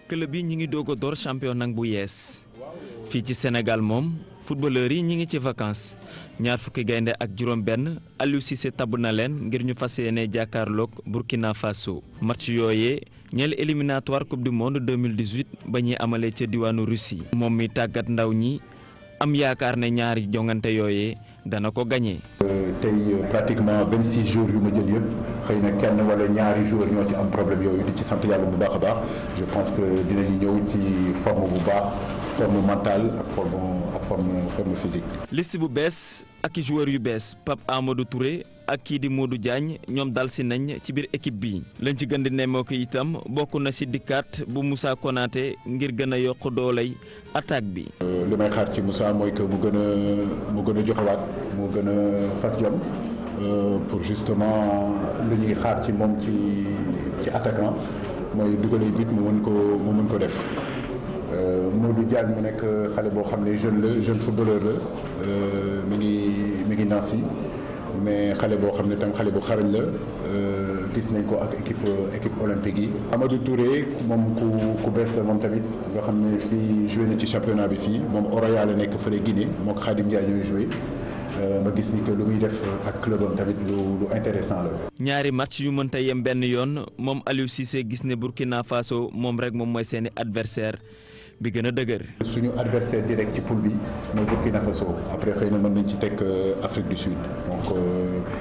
club bi ñi ngi doog a door champion nag bu yees. fii ci Sénégal moom footballeurs yi ñi ngi ci vacances ñaar fukki gaynde ak juróom-benn Aliou Cissé tabb na leen ngir ñu fas yéene jàkkaarloog Burkina Faso. match yooyee ñeel éliminatoire coupe du monde 2018 ba ñuy amalee ca diwaanu Russie. moom mi tàggat ndaw ñi am yaakaar ne ñaari jongante yooyee dana ko gagné. tey pratiquement 26 jours yu ma jël yëpp xëy na kenn wala ñaari jours ñoo ci am problème yooyu di ci sant yàlla bu baax a baax je pense que dinañu ñëw ci forme bu baax forme mentale ak forme physique. liste bu bees ak i joueurs yu bees Pape Amadou Touré ak kii di Modou Diagne ñoom dal si nañ ci biir équipe bi lañ ci gën di nemmoo ko itam bokk na si dikkaat bu Moussa Konaté ngir gën a yokk dooley attaque bi. li may xaar ci Moussa mooy que mu gën a joxewaat mu gën a fas jom pour justement lu ñuy xaar ci moom ci attaquant mooy dugalay but mu mën ko def. Modou Diagne mu nekk xale boo xam ne jeune footballeur la mi ngi Nancy mais xale boo xam ne tam xale bu xarañ la gis nañ ko ak équipe olympique yi. Amadou Touré moom ku bees la moom tamit nga xam ne fii joué na ci championnat bi fii moom Oroya la nekk fële Guinée moo ko Khadim Ndiaye ñooy joué ma gis ni que lu muy def ak clubam tamit lu intéressant la. ñaari match yu mënta yem benn yoon moom Aliou Cissé gis ne Burkina Faso moom rek moom mooy seeni adversaire bi gën a dëgër. suñu adversaire direct ci poule bi mooy Burkina Faso après xëy na mën nañ ci teg Afrique du Sud donc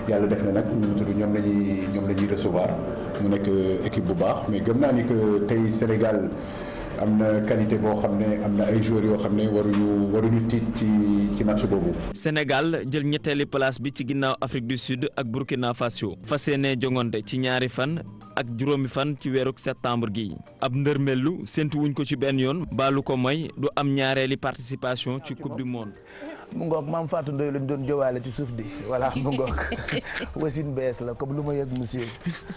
yàlla def na nag ñoom la ñuy recevoir mu nekk équipe bu baax mais gëm naa ni que tey Sénégal am na qualité boo xam ne am na ay joueurs yoo xam ne waruñu tiit ci match boobu. Sénégal jël ñetteeli place bi ci ginnaaw Afrique du Sud ak Burkina Faso fas yéene jongante ci ñaari fan ak juróomi fan ci weeru septembre gi ab ndërmellu séntu wuñ ko ci benn yoon baalu ko mooy du am ñaareeli participation ci coupe du monde. mu ngoog maam Fatou Ndoye lañ doon jowaale ci suuf di voilà mu ngoog wasin bees la comme lu ma yëg monsieur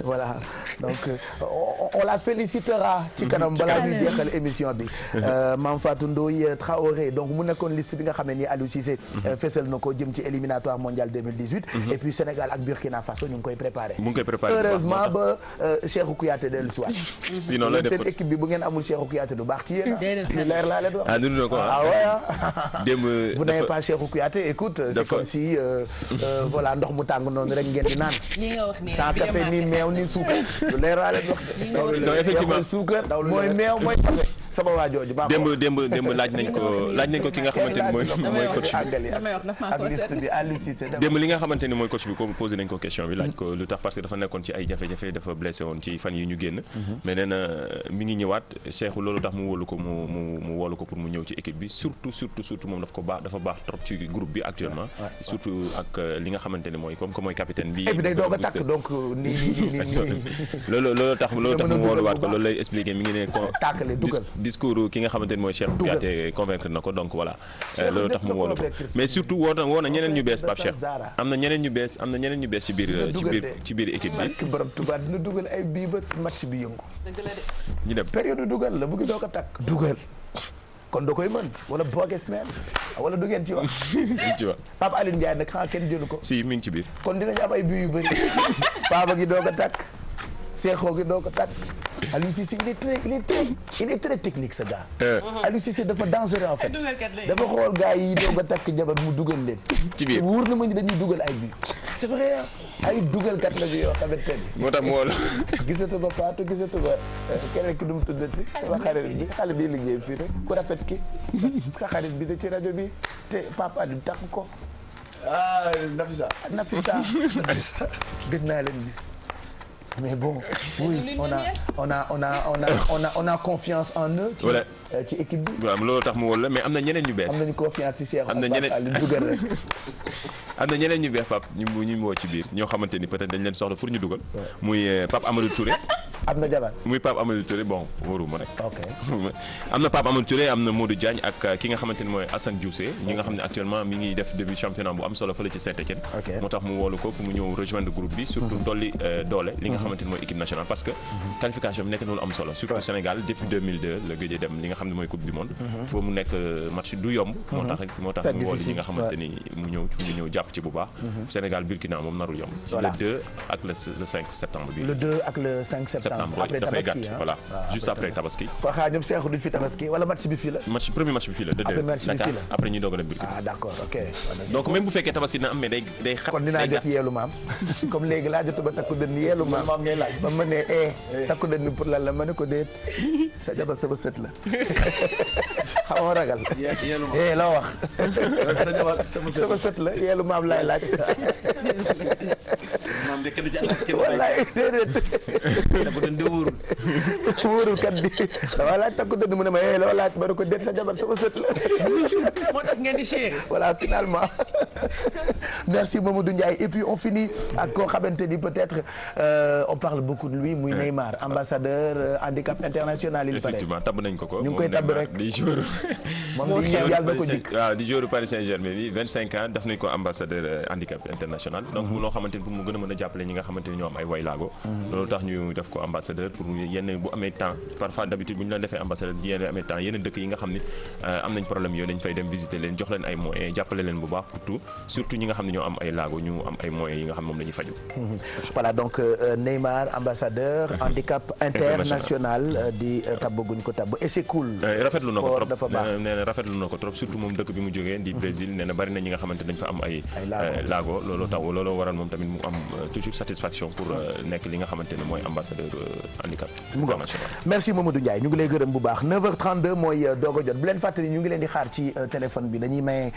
voilà donc on la félicitera ci kanam balaa ñuy jeexal émission bi maam Fatou Ndoye Traoré donc mu nekkoon liste bi nga xam ne nii Aliou Cissé fésal na ko jëm ci éliminatoire mondial 2018 et puis Sénégal ak Burkina Faso ñu ngi koy préparé heureusement ba Cheikhou Kouyaté dellu si waat sinon la seen équipe bi bu ngeen amul Cheikhou Kouyaté du baax ci yéen lu leer laa leen wax vous n'avez pas Cheikhou Kouyaté écoute c'est comme si voilà ndox mu tàng noonu rek ngeen di naan sans café ni meew ni suukar lu leer laa leen wax non effectivement suukar mooy meew mooy café sama waa jooju démb laaj nañ ko ki nga xamante ni mooy coach bi ak liste bi Aliou Cissé démb li nga xamante ni mooy coach bi ko posé nañ ko question bi laaj ko lu tax parce que dafa nekkoon ci ay jafe-jafe dafa blessé woon ci fan yi ñu génn mais nee na mi ngi ñëwaat Cheikhou loolu tax mu wóolu ko mu wóolu ko pour mu ñëw ci équipe bi surtout moom dafa baax trop ci groupe bi actuellement surtout ak li nga xamante ne mooy comme que mooy capitaine bi et puis day doog a takk donc nii loolu tax mu wóoluwaat ko loolu lay expliqué mi ngi ne tàkkale dugal discours ki nga xamante ne mooy Cheikhou Kouyaté convaincre na ko donc voilà loolu tax mu wóolu ko mais surtout woo na ñeneen ñu bees Pape Cheikh am na ñeneen ñu bees ci biir équipe bi borom tubaab dina dugal ay bii ba match bi yëngu ñu dem période dugal la bu ngi doog a takk dugal kon da koy mën wala boges meen wala du ngeen ci wax Pape Alioune Ndiaye nag xanaa kenn jëlu ko si mi ngi ci biir kon dinañ am ay bii yu bëri Papa gi doog a takk Cheikhou gi doog a takk Aliou Cissé il est très technique ce gars Aliou Cissé dafa dangereux en fait dafa xool gars yi doog a takk jabar mu dugal leen ci biir wóor na ma ñu dañuy dugal ay bii c'est vrai ay dugalkat la bi yoo xamante ni moo tax mu wóolu gisatu ba Fatou gisatu ba keneen ki du mu tuddati sama xarit bi xale bi liggéey fii rek ku rafet ki sa xarit bi de ci rajo bi te papa du takk ko Nafisa gëj naa leen gis mais bon oui on a confiance en eux ci équipe bi waaw loolu tax mu wóolu la mais am na ñeneen ñu bees am nañu confiance ci Cheikh am na ñeneen dugal rek am na ñeneen ñu bees Pape ñu woo ci biir ñoo xamante ni peut-être dañ leen soxla pour ñu dugal muy Pape Amadou Touré am na jabar muy Pape Amadou Touré bon wóoruma rek ok am na Pape Amadou Touré am na Modou Diagne ak ki nga xamante ni mooy Assane Dioufé ñi nga xam ne actuellement mi ngi def début championnat bu am solo fële ci Saint-Étienne moo tax mu woolu ko pour mu ñëw rejoindre groupe bi surtout dolli doole li nga xamante ni mooy équipe nationale parce que qualification bi nekk na lu am solo surtout Sénégal depuis 2002 la gëj a dem li nga xam ne mooy coupe du monde foo mu nekk match du yomb moo tax mu woolu ñi nga xamante ni mu ñëw jàpp ci bu baax Sénégal Burkina moom narul yomb ci le 2 ak le 5 septembre bi le 2 ak le 5 septembre après dafay Tabaski gàtt voilà juste après Tabaski ko xaa ñoom Cheikhou duñ fi Tabaski wala match bi fii la premier match bi fii la Dakar après ñu doog a dem Burkina d'accord ok donc même bu fekkee Tabaski dina am mais day xat kon dinaa jot yeelu maam comme léegi laa jot ba takku dënn yeelu maam ba ma ne takku dënn pour lan la ma ne ko déet sa jabar sama sët la xam nga ragal loo wax sama sët la yeelu maam laay laaj moom de kenn ci wallaay déedéet. takku dënd wóorul. wóorul kat di dama laaj takku dënd mu ne ma loo laaj ma ne ko déet sa jabar sama sët la. moo tax ngeen di chéri. voilà finalement. merci Mamadou Ndiaye et puis on finit ak koo xamante ni peut-être on parle beaucoup de lui muy Neymar ambassadeur handicap international il paraît. effectivement tabb nañ ko ñu ngi koy tabb rek di jour moom di yàlla na ko jikk waaw di jour Paris Saint-Germain bi 25 ans daf nañ ko ambassadeur handicap international donc loo xamante ni pour mu gën a mën a jàppale ñi nga xamante ni ñoo am ay waylaago loolu tax ñu def ko ambassadeur pour yenn bu amee temps parfois d'habitude bu ñu leen defee ambassadeur yenn amee temps yenn dëkk yi nga xam ni am nañ problème yooyu dañ fay dem visiter leen jox leen ay moyens jàppale leen bu baax pour tout surtout ñi nga xam ne ñoo am ay laago ñu am ay moyens yi nga xam moom la ñuy faju voilà donc Neymar ambassadeur handicap international di tabbaguñ ko tabb et c'est cool. rafetlu na ko trop dafa baax nee na rafetlu na ko trop surtout moom dëkk bi mu jógee di Brésil nee na bari na ñi nga xamante dañ fa am ay laago looloo tax looloo waral moom tamit mu am toujours satisfaction pour nekk li nga xamante ne mooy ambassadeur handicap international. merci Mamadou Ndiaye ñu ngi lay gërëm bu baax 9h32 mooy doog a jot bu leen fàttali ñu ngi leen di xaar ci téléphone bi dañuy may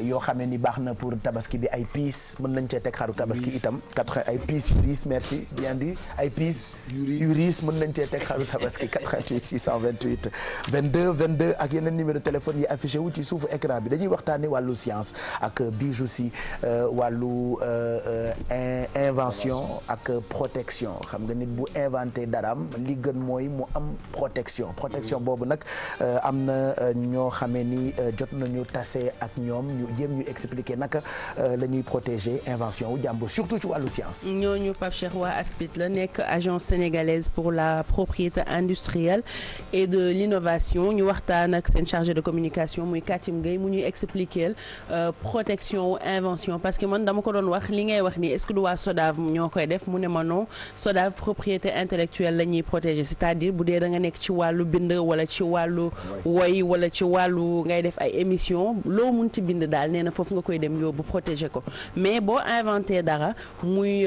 yoo xam ne ni baax na pour tabaski bi ay piis mën nañ cee teg xaru tabaski itam 80 ay piis yu riis merci bien dit ay piis yu riis mën nañ cee teg xaru tabaski 88 628 22 22 ak yeneen numéro téléphone yi affiché wu ci suufu écran bi dañuy waxtaane wàllu science ak Bijou si wàllu invention ak protection xam nga nit bu inventé daraam li gën mooy mu am protection boobu nag am na ñoo xamee ni jot nañu tase ak ñoom ñu jéem ñu expliquer naka la ñuy protéger invention wu jàmbur surtout ci wàllu science. ñooñu Pape Cheikh waa ASPIT la nekk agence sénégalaise pour la propriété industrielle et de l'innovation ñu waxtaan ak seen chargé de communication muy Katim Gueye mu ñuy expliquer protection wu invention parce que man dama ko doon wax li ngay wax ni est-ce que du waa SODAV ñoo koy def mu ne ma non SODAV propriété intellectuelle la ñuy protéger c'est-à-dire bu dee da nga nekk ci wàllu bind wala ci wàllu woy wala ci wàllu ngay def ay émission loo mun ci bind daal nee na foofu nga koy dem yóbbu protéger ko mais boo inventé dara muy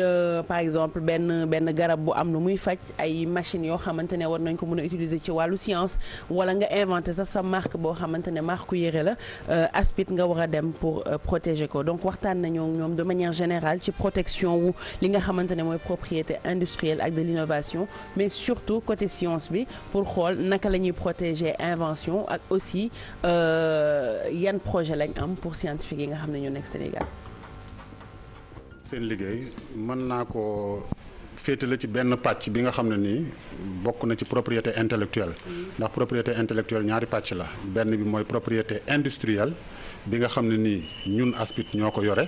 par exemple benn garab bu am lu muy faj ay machines yoo xamante ne war nañ ko mën a utiliser ci wàllu science wala nga inventé sax sa marque boo xamante ne marque yére la ASPIT nga war a dem pour protéger ko donc waxtaan nañoo ñoom de manière générale ci protection wu li nga xamante ne mooy propriété industrielle ak de l'innovation mais surtout côté science bi pour xool naka la ñuy protéger invention ak aussi yan projet lañ am pour scientifique yi nga xam ne ñoo nekk Sénégal. seen liggéey mën naa ko féetale ci benn pàcc bi nga xam ne nii bokk na ci propriété intellectuelle ndax propriété intellectuelle ñaari pàcc la benn bi mooy propriété industrielle bi nga xam ne nii ñun ASPIT ñoo ko yore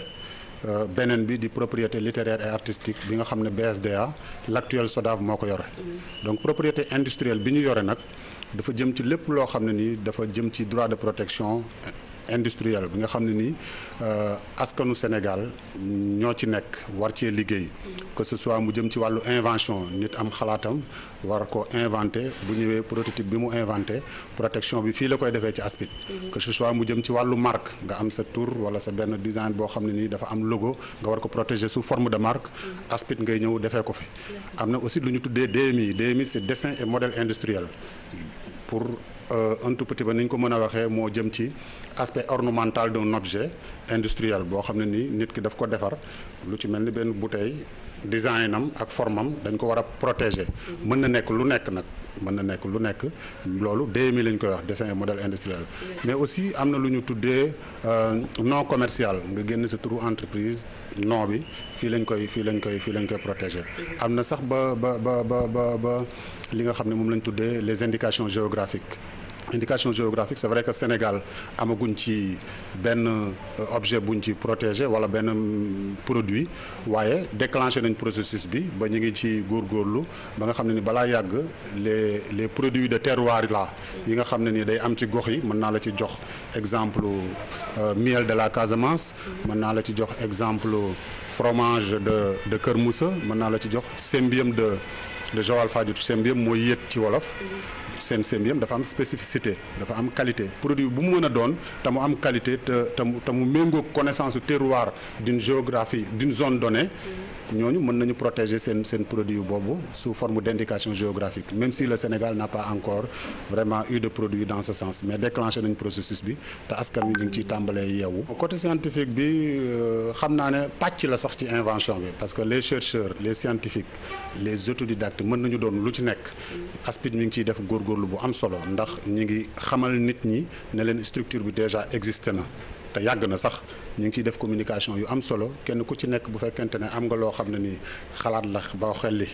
beneen bi di propriété littéraire et artistique bi nga xam ne BSDA l'actuel SODAV moo ko yore donc propriété industrielle bi ñu yore nag dafa jëm ci lépp loo xam ne nii dafa jëm ci droit de protection industrielle bi nga xam ne nii askanu Sénégal ñoo ci nekk war cee liggéey que ce soit mu jëm ci wàllu invention nit am xalaatam war ko inventé bu ñëwee prototype bi mu inventé protection bi fii la koy defee ci ASPIT que ce soit mu jëm ci wàllu marque nga am sa tour wala sa benn design boo xam ne nii dafa am logo nga war ko protéger sous forme de marque ASPIT ngay ñëw defee ko fi am na aussi lu ñu tuddee DMI c'est dessin et modèle industriel pour un tout petit ba ni ñu ko mën a waxee moo jëm ci aspect ornemental d'un objet industriel boo xam ne nii nit ki daf ko defar lu ci mel ni benn bouteille design am ak forme am dañ ko war a protéger mën na nekk lu nekk nag mën na nekk lu nekk loolu DMI lañ koy wax dessin et modèle industriel mais aussi am na lu ñu tuddee non commercial nga génn sa turu entreprise nom bi fii lañ koy protéger am na sax ba li nga xam ne moom lañ tuddee les indications géographiques c'est vrai que Sénégal amaguñ ci benn objet buñ ci protégé wala benn produit waaye déclenché nañ processus bi ba ñu ngi ci góorgóorlu ba nga xam ne ni balaa yàgg les produits de terroir là yi nga xam ne ni day am ci gox yi mën naa la ci jox exemple miel de la Casamance mën naa la ci jox exemple fromage de Kër Moussa mën naa la ci jox Symbium de Joal Fadiouth Symbium mooy yéet ci wolof seen sémiam dafa am spécificité dafa am qualité produit bu mu mën a doon te mu am qualité te mu méngoog connaissance terroir d'une géographie d'une zone donnée ñooñu mën nañu protéger seen produit boobu sous forme d'indication géographique même si le Sénégal n'a pas encore vraiment eu de produit dans ce sens mais déclenché nañu processus bi te askan wi ñu ngi ciy tàmbalee yeewu. côté scientifique bi xam naa ne pàcc la sax ci invention bi parce que les chercheurs les scientifiques les autodidactes mën nañu doon lu ci nekk aspect mi ngi ciy def góorgóorlu bu am solo ndax ñi ngi xamal nit ñi ne leen structure bi déjà existé na. te yàgg na sax ñu ngi ciy def communication yu am solo kenn ku ci nekk bu fekkente ne am nga loo xam ne ni xalaat la ba xelli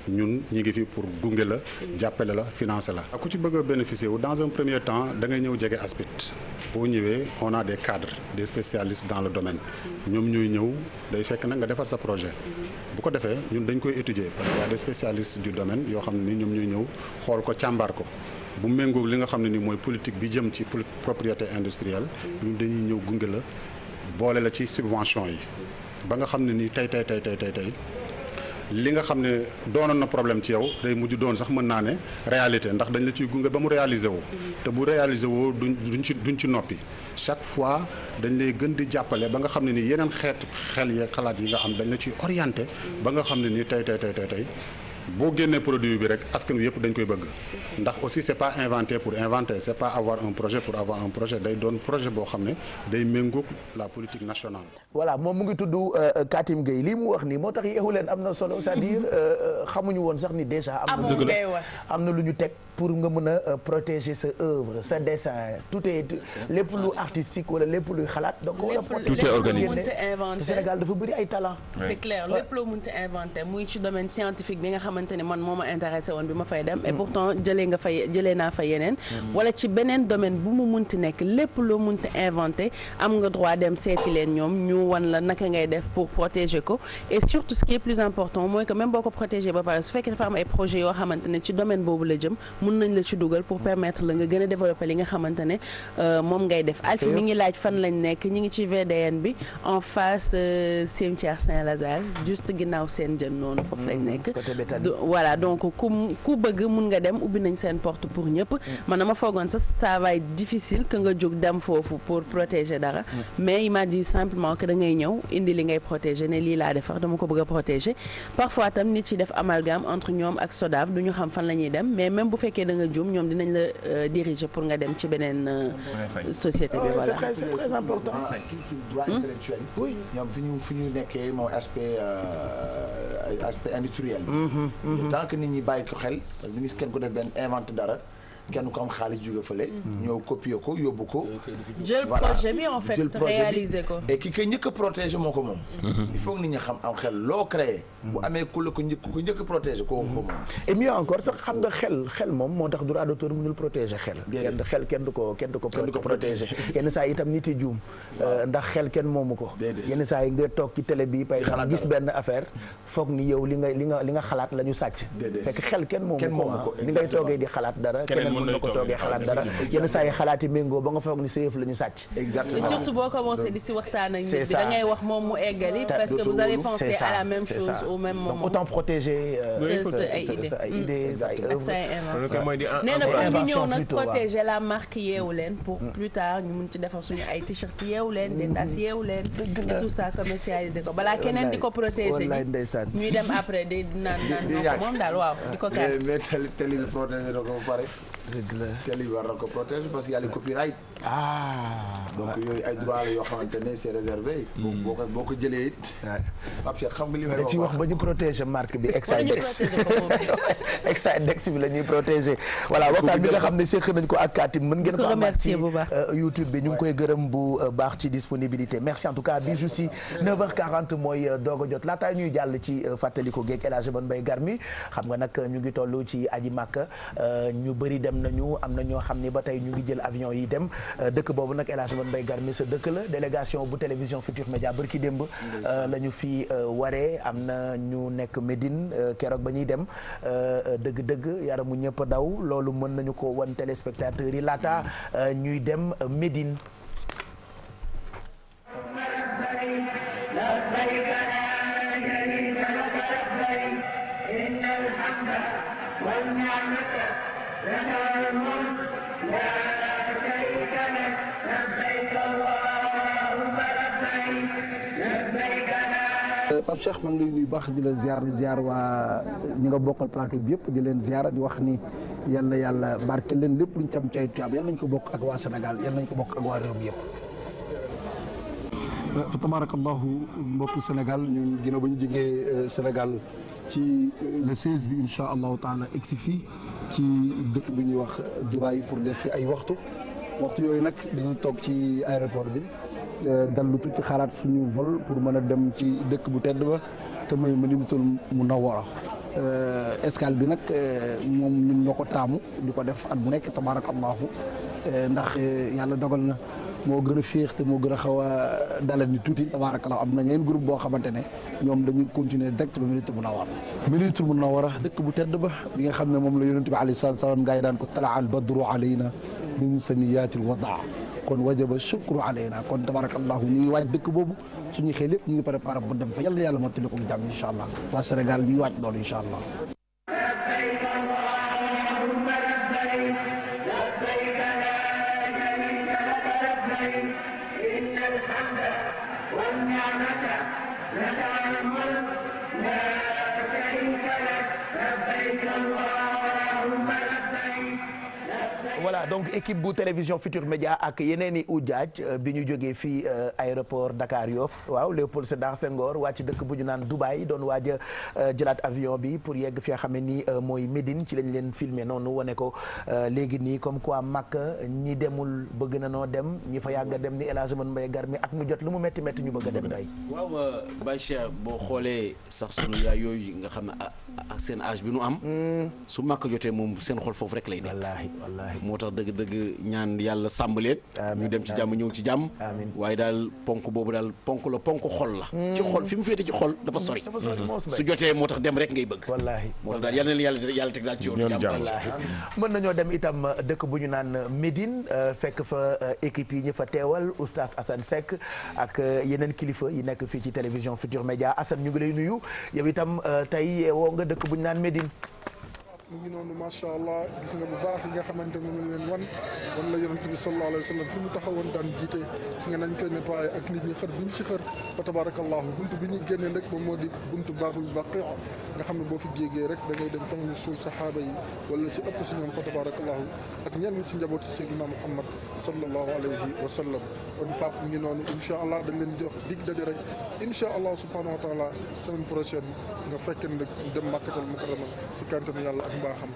ñun ñi ngi fi pour gunge la jàppale la financer la. ku ci bëgg a bénéficier wu dans un premier temps da ngay ñëw jege ASPIT boo ñëwee on a des cadres des spécialistes dans le domaine ñoom ñooy ñëw day fekk nag nga defar sa projet bu ko defee ñun dañ koy étudier parce que y a des spécialistes du domaine yoo xam ne ni ñoom ñooy ñëw xool ko càmbar ko. bu méngoog li nga xam ne ni mooy politique bi jëm ci propriété industrielle ñun dañuy ñëw gunge la boole la ci subvention yi ba nga xam ne ni tey li nga xam ne doonoon na problème ci yow day mujj doon sax mën naa ne réalité ndax dañ la ciy gunge ba mu réaliser woo te bu réaliser woo duñ ci noppi chaque fois dañ lay gën di jàppale ba nga xam ne ni yeneen xeetu xel yeeg xalaat yi nga am dañ la ciy orienté ba nga xam ne ni tey boo génnee produit bi rek askan wi yëpp dañ koy bëgg ndax aussi c'est pas inventer pour inventer c'est pas avoir un projet pour avoir un projet day doon projet boo xam ne day méngoog la politique nationale. voilà moom mu ngi tudd Katim Gueye lii mu wax nii moo tax yeewu leen am na solo c'est-à-dire xamuñu woon sax ni déjà. am na lu ñu teg pour nga mën a protéger sa œuvre sa dessin tout est lépp lu artistique wala lépp luy xalaat. donc tout est organisé. Sénégal dafa bëri ay talent. c'est clair lépp loo mënta inventé muy ci domaine scientifique bi nga xamante ne man moo ma intéressé woon bi ma fay dem et pourtant jëlee naa fa yeneen wala ci beneen domaine bu mu munti nekk lépp loo munti inventé am nga droit dem seeti leen ñoom ñu wan la naka ngay def pour protéger ko et surtout ce qui est plus important mooy que même boo ko protéger ba pare su fekkee dafa am ay projets yoo xamante ne ci domaine boobu la jëm mun nañ la ci dugal pour permettre la nga gën a développer li nga xamante ne moom ngay def Alfi mi ngi laaj fan lañ nekk ñi ngi ci VDN bi en face cimetière Saint-Lazare juste ginnaaw seen jën noonu foofu lañ nekk voilà donc ku bëgg mun nga dem ubbi nañ seen porte pour ñëpp man dama foogoon sax ça va être difficile que nga jóg dem foofu pour protéger dara mais il m'a dit simplement que da ngay ñëw indi li ngay protéger ne lii laa defar dama ko bëgg a protéger parfois tam nit ci def amalgame entre ñoom ak SODAV du ñu xam fan la ñuy dem mais même bu fekkee da nga juum ñoom dinañ la diriger pour nga dem ci beneen société bi voilà c'est très important droit intellectuel ñoom fi ñu nekkee mooy aspect industriel bi tant que nit ñi bàyyi ko xel parce que ni gis kenn ku def benn inventé dara kenn ko am xaalis jóge fële ñëw copier ko yóbbu ko jël projet bi en fait réaliser ko et ki koy njëkk a protéger moo ko moom il faut que nit ñi xam am xel loo créé bu amee ku la ko njëkk a protéger koo ko moom et mieux encore sax xam nga xel moom moo tax droit d'auteur mënul protéger xel kenn du ko protéger yenn saa yi itam nit yi juum ndax xel kenn moomu ko yenn saa yi nga toog ci télé bi par exemple gis benn affaire foog ni yow li nga xalaat la ñu sàcc fekk xel kenn moomu ko ni ngay toogee di xalaat dara mën na ko toogee xalaat dara yenn saa yi xalaati méngoo ba nga foog ni sa yëf la ñu sàcc. exactement et surtout boo commencé di si waxtaan ak nit bi da ngay wax moom mu eggali parce que vous avez pensé à la même chose au même moment. donc autant protéger sa idée sa œuvre. nee na pour ñu ñëw nag protéger la marque yeewu leen pour plus tard ñu mun ci defar suñu ay t-shirt yeewu leen des tasses yeewu leen et tout ça commercialiser ko balaa keneen di ko protéger ñuy dem après di naan ko moom daal waaw di ko kaas. télé bi protéger ko ba pare. télé bi war na ko protéger parce que y a le copyright. donc yooyu ay droit la yoo xamante ne c'est réservé. boo ko jëlee it. Pape Cheikh xam nga li may wax da ci wax ba ñu protéger marque bi Exidex Exidex bi la ñuy protéger. voilà waxtaan bi nga xam ne séq nañ ko ak Katim mën ngeen ko amaat ci YouTube bi ñu ngi koy gërëm bu baax ci disponibilité merci en tout cas Bijou si 9h40 mooy doog a jot laataa ñuy jàll ci fàttaliku geeg El Hadj Mbaye Garmi xam nga nag ñu ngi toll ci aji Makka ñu bëri dem nañu am na ñoo xam ni ba tey ñu ngi jël avion yi dem dëkk boobu nag El Hadj Mbaye Garmi sa dëkk la délégation bu télévision Futur Média bërki démb la ñu fi waree am na ñu nekk Médine keroog ba ñuy dem dëgg-dëgg yaramu ñëpp daw loolu mën nañu ko wan téléspectateurs yi laata ñuy dem Médine. Pape Cheikh maa ngi lay nuyu baax di la ziar waa ñi nga bokkal plateau bi yëpp di leen ziar di wax ni yàlla barke leen lépp luñ tam cay tuyaab yal nañ ko bokk ak waa Sénégal yal nañ ko bokk ak waa réew mi yëpp. fa tabarakallahu mbokku Sénégal ñun ginnaaw ba ñu jógee Sénégal ci le 16 bi incha allahu taala egsi fii ci dëkk bi ñuy wax Dubaï pour def fi ay waxtu yooyu nag dañuy toog ci aéroport bi. dallu tuuti xalaat suñu vol pour mën a dem ci dëkk bu tedd ba te mooy Madinatul Munawwara escale bi nag moom ñun ñoo ko taamu di ko def at bu nekk tabarakallahu ndax yàlla dogal na moo gën a féex te moo gën a xaw a dalal ni tuuti tabarakallahu am na ñeen groupe boo xamante ne ñoom dañuy continuer direct ba Madinatul Munawwara Madinatul Munawwara dëkk bu tedd ba bi nga xam ne moom la yonent bi alayhi salaatu wa salaam gaa yi daan ko talaa al badru alayna min saniyaatil wadaa kon wajaba shukru alayna kon tabarakallahu ñu ngi waaj dëkk boobu suñu xëy lépp ñu ngi préparé pour dem fa yàlla mottali ko jàmm incha allah waa Sénégal ñu ngi waaj loolu incha allah. voilà donc équipe bu télévision Futur Média ak yeneen i ujaaj bi ñu jógee fii aéroport Dakar Yoff waaw Léopold Sédar Senghor wàcc dëkk bu ñu naan Dubaï doon waaj a jëlaat avion bi pour yegg fi nga xam ne nii mooy Médine ci lañ leen filmer noonu wane ko léegi nii comme quoi Makka ñi demul bëgg na noo dem ñi fa yàgg a dem ni El Hadj Mbaye Garmi at mu jot lu mu métti métti ñu bëgg a dem day waaw Baye Cheikh boo xoolee sax sunu yaay yooyu nga xam ne ak seen âge bi nu am su Makka jotee moom seen xol foofu rek lay nekk wallaahi moo tax dëgg ñaan yàlla sàmm leen ñu dem ci jàmm ñëw ci jàmm waaye daal ponk boobu daal ponk xol la ci xol fi mu féete ci xol dafa sori su jotee moo tax dem rek ngay bëgg wallaahi moo tax daal yal na yàlla teg daal ci yoonu jàmm mën nañoo dem itam dëkk bu ñu naan Médine fekk fa équipe yi ñu fa teewal oustaz Assane Seck ak yeneen kilifa yi nekk fii ci télévision Futur Média Assane ñu ngi lay nuyu yow itam tey woo nga dëkk bu ñu naan Médine mu ngi noonu macha allah gis nga bu baax yi nga xamante ne moom leen wan la yonent bi sallallahu alayhi wa sallam fi mu taxawoon daan jiite gis nga nañ koy nettoyé ak nit ñi xër bi ñu ci xër fa tabarakallahu buntu bi ñuy génnee rek moom moo di buntu baabul baqi nga xam ne boo fi jéegee rek da ngay dem fa ñu suul saxaaba yi wala si ëpp si ñoom fa tabarakallahu ak ñenn si njabootu Seydina Muhammad sallallahu alayhi wa sallam kon pap mu ngi noonu incha allah dañ leen jox dig daje rek incha allah subhanahu wa taala semaine prochaine nga fekk ne dem Makkatal Mukarrama si kantanu yàlla ak mbaaxam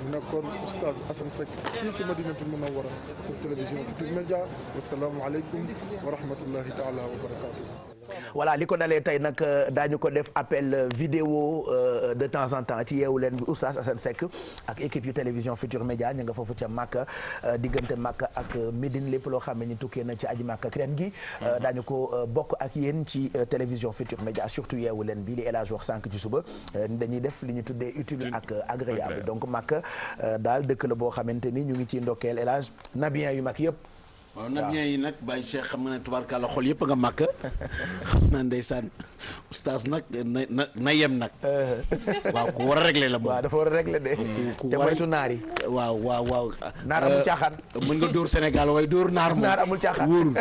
mu nekkoon oustaz Assane Seck fii si Madinatul Munawwara pour télévision Futur Média wasalaamu aleykum wa rahmatullahi taala wa barakatuh voilà li ko dalee tey nag daañu ko def appel vidéo de temps en temps ci yeewu leen bi oustaz Assane Seck ak équipe yu télévision Futur Média ñu nga foofu ca Makka diggante Makka ak Médine lépp loo xam ne ni tukkee na ci aji Makka ak ren gi daañu ko bokk ak yéen ci télévision Futur Média surtout yeewu leen bi li El Hadj wax sànq ci suba dañuy def li ñu tuddee utile ak agréable donc Makka daal dëkk la boo xamante ni ñu ngi ci ndokkeel El Hadj nabiyen yu mag yëpp waaw nabiyen yi nag Baye Cheikh xam nga ne tubaarkàlla xol yëpp nga màkk xam naa ndeysaan oustaz nag na yem nag waaw ku war a régler la moom waaw dafa war a régler de te moytu naar yi waaw naar amul caaxaan mën nga dóor Sénégal waaye dóor naar moom naar amul caaxaan wóorul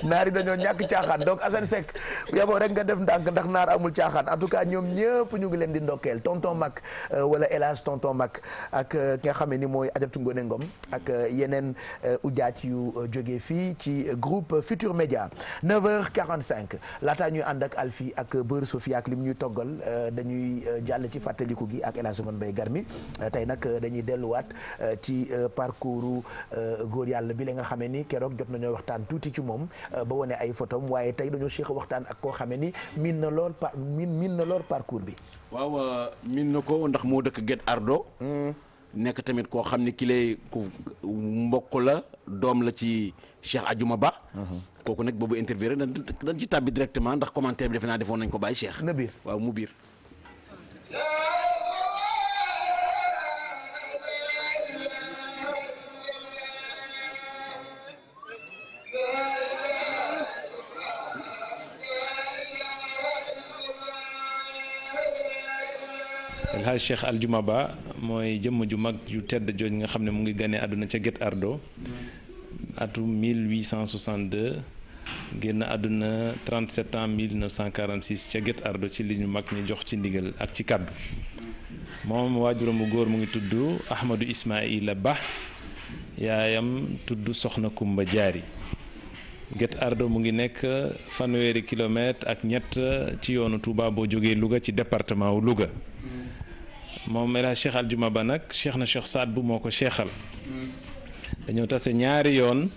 naar yi dañoo ñàkk caaxaan donc Assane Seck yaboo rek nga def ndànk ndax naar amul caaxaan en tout cas ñoom ñëpp ñu ngi leen di ndokkeel tonton Mac wala El Hadj tonton Mac ak ki nga xam ne ni mooy Adjaratou Ngoné Ngom ak yeneen ujaaj yu jógee fii ci groupe Futur Média 9h45 laataa ñuy ànd ak Alfie ak Beurre Sofia ak lim ñuy toggal dañuy jàll ci fàttaliku gi ak El Hadj Mbaye Garmi tey nag dañuy delluwaat ci parcours góor yàlla bi la nga xamee ni keroog jot nañoo waxtaan tuuti ci moom ba wane ay photom waaye tey dañoo séq waxtaan ak koo xamee ni miin na lool parcours bi. waaw miin na ko ndax moo dëkk Guet Ardo. nekk tamit koo xam ne ki lay ku mbokk la doom la ci Cheikh Adjouma Ba. kooku nag boobu interview rek dañ ci tàbbi directement ndax commentaire bi defe naa defoon nañ ko bàyyi Cheikh. na biir waaw mu biir. El Hadj Cheikh Aljuma Ba mooy jëmm ju mag ju tedd jooj nga xam ne mu ngi ganee àdduna ca Guet Ardo atum 1862 génn àdduna 37 ans 1946 ca Guet Ardo ci li ñu mag ñi jox ci ndigal ak ci kaddu moom waajuram bu góor mu ngi tudd Ahmadou Ismaïla Ba yaayam tudd Soxna Kumba Jaari Guet Ardo mu ngi nekk fanweeri kilomètre ak ñett ci yoonu Touba boo jógee Louga ci département wu Louga moom El Hadj Cheikh Aljuma Ba nag cheikh na Cheikh Saad bu moo ko cheikhal dañoo tase ñaari yoon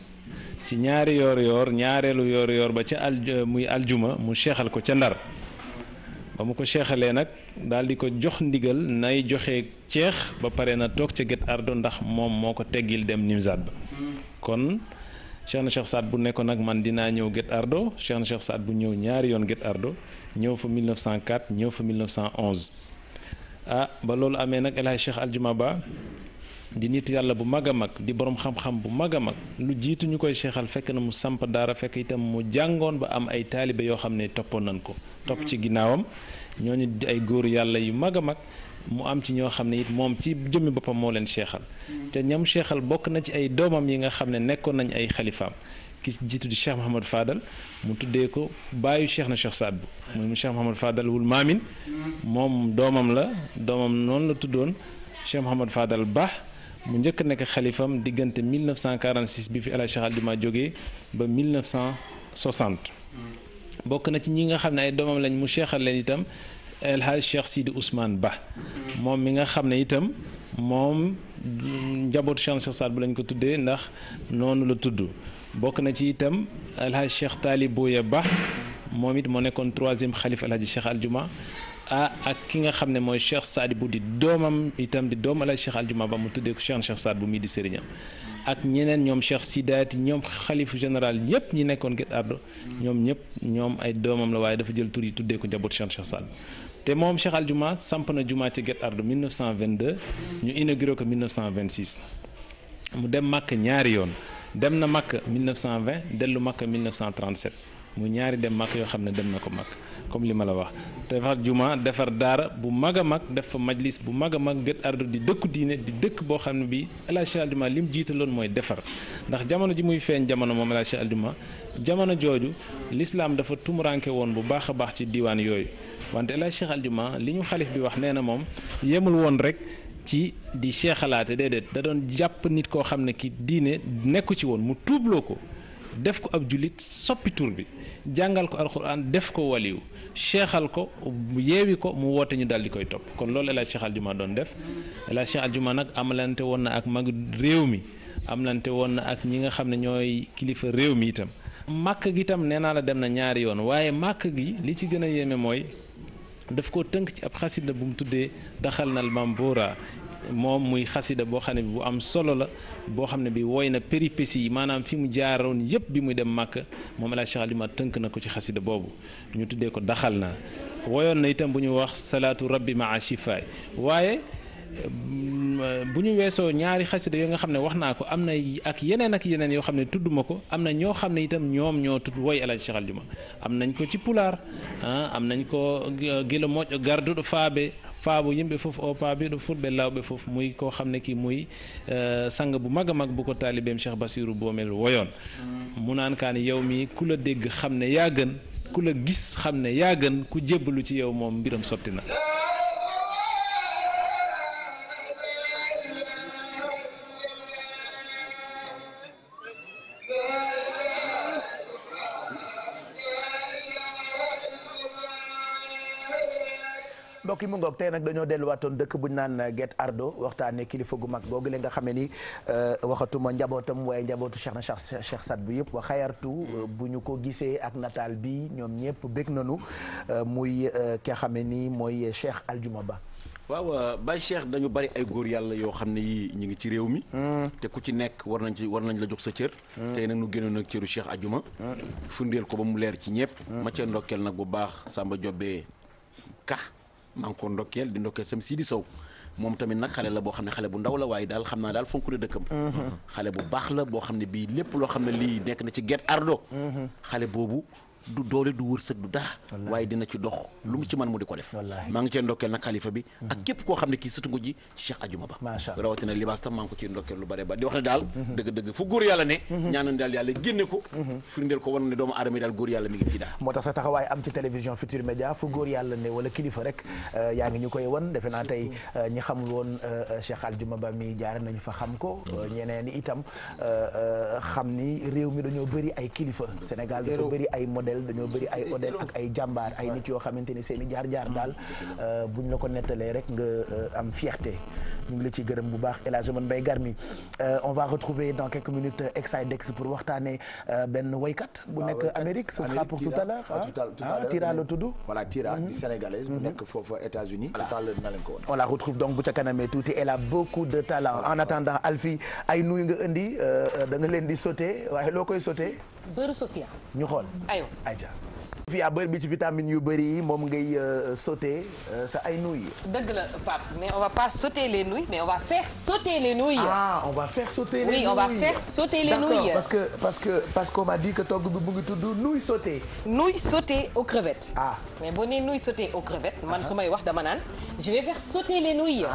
ci ñaari yoor ñaareelu yoor ba ca muy aljuma mu cheikhal ko ca Ndar ba mu ko cheikhalee nag daal di ko jox ndigal nay joxe ceex ba pare na toog ca Guet Ardo ndax moom moo ko teggil dem Nimzaat ba kon cheikh na Cheikh Saad bu ne ko nag man dinaa ñëw Guet Ardo cheikh na Cheikh Saad bu ñëw ñaari yoon Guet Ardo ñëw fa 1904 ñëw fa 1911 ba loolu amee nag El Hadj Cheikh Aljuma Ba di nit yàlla bu mag a mag di borom xam-xam bu mag a mag lu jiitu ñu koy seexal fekk na mu samp daara fekk itam mu jàngoon ba am ay taalibe yoo xam ne toppoon nañ ko topp ci ginnaawam ñooñu di ay góoru yàlla yu mag a mag mu am ci ñoo xam ne it moom ci jëmmi boppam moo leen seexal te ñam seexal bokk na ci ay doomam yi nga xam ne nekkoon nañ ay xalifaam ki jiitu di Cheikh Mouhamad Fadal mu tuddee ko baayu Cheikh na Cheikh Saad bu muy Cheikh Mouhamad Fadal wul maamin moom doomam noonu la tuddoon Cheikh Mouhamad Fadal Ba mu njëkk nekk xalifam diggante 1946 bi fi El Hadj Cheikh Aljuma jógee ba 1960 bokk na ci ñi nga xam ne ay doomam lañ mu seexal leen itam El Hadj Cheikh Sidi Ousmane Ba moom mi nga xam ne itam moom njabootu Cheikh na Cheikh Saad bu lañ ko tuddee ndax noonu la tudd bokk na ci itam El Hadj Cheikh Tali Bouya Ba moom it moo nekkoon 3e xalif El Hadj Cheikh Aljuma ak ki nga xam ne mooy Cheikh Saadi bu di doomam itam di doom El Hadj Cheikh Aljuma Ba mu tuddee ko Cheikh Saad bu mii di sëriñam ak ñeneen ñoom Cheikh Sidaati ñoom xalifu général ñëpp ñi nekkoon Guet Ardo ñoom ay doomam la waaye dafa jël tur yi tuddee ko njaboot Cheikh Saad te moom Cheikh Aljuma samp na juma ci Guet Ardo 1922 ñu inauguré ko 1926 mu dem Makka ñaari yoon dem na Makka 1920 dellu Makka 1937 mu ñaari dem Makka yoo xam ne dem na ko Makka comme li ma la wax defar juma defar daara bu mag a mag def fa majlis bu mag a mag Guet Ardo di dëkku diine di dëkk boo xam ne bii El Hadj Cheikh Aljuma li mu jiitaloon mooy defar ndax jamono ji muy feeñ jamono moom El Hadj Cheikh Aljuma jamono jooju l'islam dafa tumuranke woon bu baax a baax ci diiwaan yooyu wante El Hadj Cheikh Aljuma li ñu xalif bi wax nee na moom yemul woon rek ci di seexalaate déedéet da doon jàpp nit koo xam ne ki diine nekku ci woon mu tuubloo ko def ko ab jullit soppi tur bi jàngal ko alxuraan def ko waliyu seexal ko yeewi ko mu woote ñu daal di koy topp kon loolu El Hadj Cheikh Aljuma doon def El Hadj Cheikh Aljuma nag amalante woon na ak mag réew mi amalante woon na ak ñi nga xam ne ñooy kilifa réew mi itam màkk gi itam nee naa la dem na ñaari yoon waaye màkk gi li ci gën a yéeme mooy daf ko tënk ci ab xasida bu mu tuddee daxal nal Mamboura moom muy xasida boo xam ne bi bu am solo la boo xam ne bi woy na péripéties yi maanaam fi mu jaaroon yépp bi muy dem Màkka moom El Hadj Cheikh Aljuma tënk na ko ci xasida boobu ñu tuddee ko daxal naa woyoon na itam bu ñu wax salaatu rabbi maa shifaay waaye bu ñu weesoo ñaari xasida yoo nga xam ne wax naa ko am na ak yeneen yoo xam ne tudduma ko am na ñoo xam ne itam ñoom ñoo tudd woy El Hadj Cheikh Aljuma am nañ ko ci pulaar am nañ ko gila moƴƴo garduɗo faabe faabo yimɓe fof o paabiɗo fulɓe lawɓe fof muy koo xam ne kii muy sang bu mag a mag bu ko taalibeem Cheikh Bassirou Boomel woyoon mu naan kaan yow mi ku la dégg xam ne yaa gën ku la gis xam ne yaa gën ku jébbalu ci yow moom mbiram sotti na mbokk yi mu ngoog tey nag dañoo delluwaatoon dëkk bu ñu naan Guet Ardo waxtaanee kilifa gu mag googu la nga xamee ni waxatuma njabootam waaye njabootu Cheikh na Cheikh Saad bu yëpp wa xayartu bu ñu ko gisee ak nataal bi ñoom ñëpp bég nañu muy ki nga xamee ni mooy Cheikh Aljuma Ba. waaw Baye Cheikh dañu bari ay góor yàlla yoo xam ne yi ñu ngi ci réew mi. te ku ci nekk war nañ la jox sa cër. tey nag nu génnoon nag cëru Cheikh Aljuma. fundeel ko ba mu leer ci ñëpp. ma cee ndokkeel nag bu baax Samba Jobbe Ka. maa ngi ko ndokkeel di ndokkeel sam Sidi Sow moom tamit nag xale la boo xam ne xale bu ndaw la waaye daal xam naa daal fonk na dëkkam xale bu baax la boo xam ne bii lépp loo xam ne lii nekk na ci Guet Ardo xale boobu du doole du wërsëg du dara waaye dina ci dox lu mu ci mën mu di ko def maa ngi cee ndokkeel nag xalifa bi ak képp koo xam ne kii sëtu nga ji ci Cheikh Adjuma Ba rawatina libaas tam maa ngi ko ciy ndokkeel lu bare ba di wax ne daal dëgg-dëgg fu góor yàlla ne ñaanal daal yàlla génne ko firndeel ko wan ne doomu aadama yi daal góor yàlla mi ngi fii daal moo tax sa taxawaay am ci télévision Futurs Médias fu góor yàlla ne wala kilifa rek yaa ngi ñu koy wan defe naa tey ñi xamul woon Cheikh Adjuma Ba mi jaar nañu fa xam ko ñeneen itam xam ni réew mi dañoo bëri ay kilifa Sénégal dafa bëri ay modèle dañoo bëri ay modèle ak ay jàmbaar ay nit yoo xamante ni seen i jaar-jaar daal buñ la ko nettalee rek nga am fierté ñu ngi la ciy gërëm bu baax El Hadj Mbaye Garmi on va retrouver dans quelques minutes Exidex pour waxtaanee benn woykat bu nekk Amérique ce sera pour tout à l'heure Tira la tudd voilà Tira di sénégalaise bu nekk foofu États-Unis tout à l'heure na leen ko woon on la retrouve donc bu ca kanamee tuuti elle a beaucoup de talent en attendant Alfie ay nuy nga indi da nga leen di sauté waaye loo koy sauté beurre Sofia ñu xool aywa ayca Sofia beurre bi ci vitamine yu bëri yi moom ngay sauté sa ay nouilles. dëgg la Pape mais on va pas sauter les nouilles mais on va faire sauter les nouilles. On va faire sauter les nouilles. Oui, on va faire sauter les nouilles. parce qu'on m'a dit que togg bi mu ngi tudd nouilles sautées. Nouilles sautées aux crevettes. Mais boo nee nouilles sautées aux crevettes man su may wax dama naan je vais faire sauter les nouilles.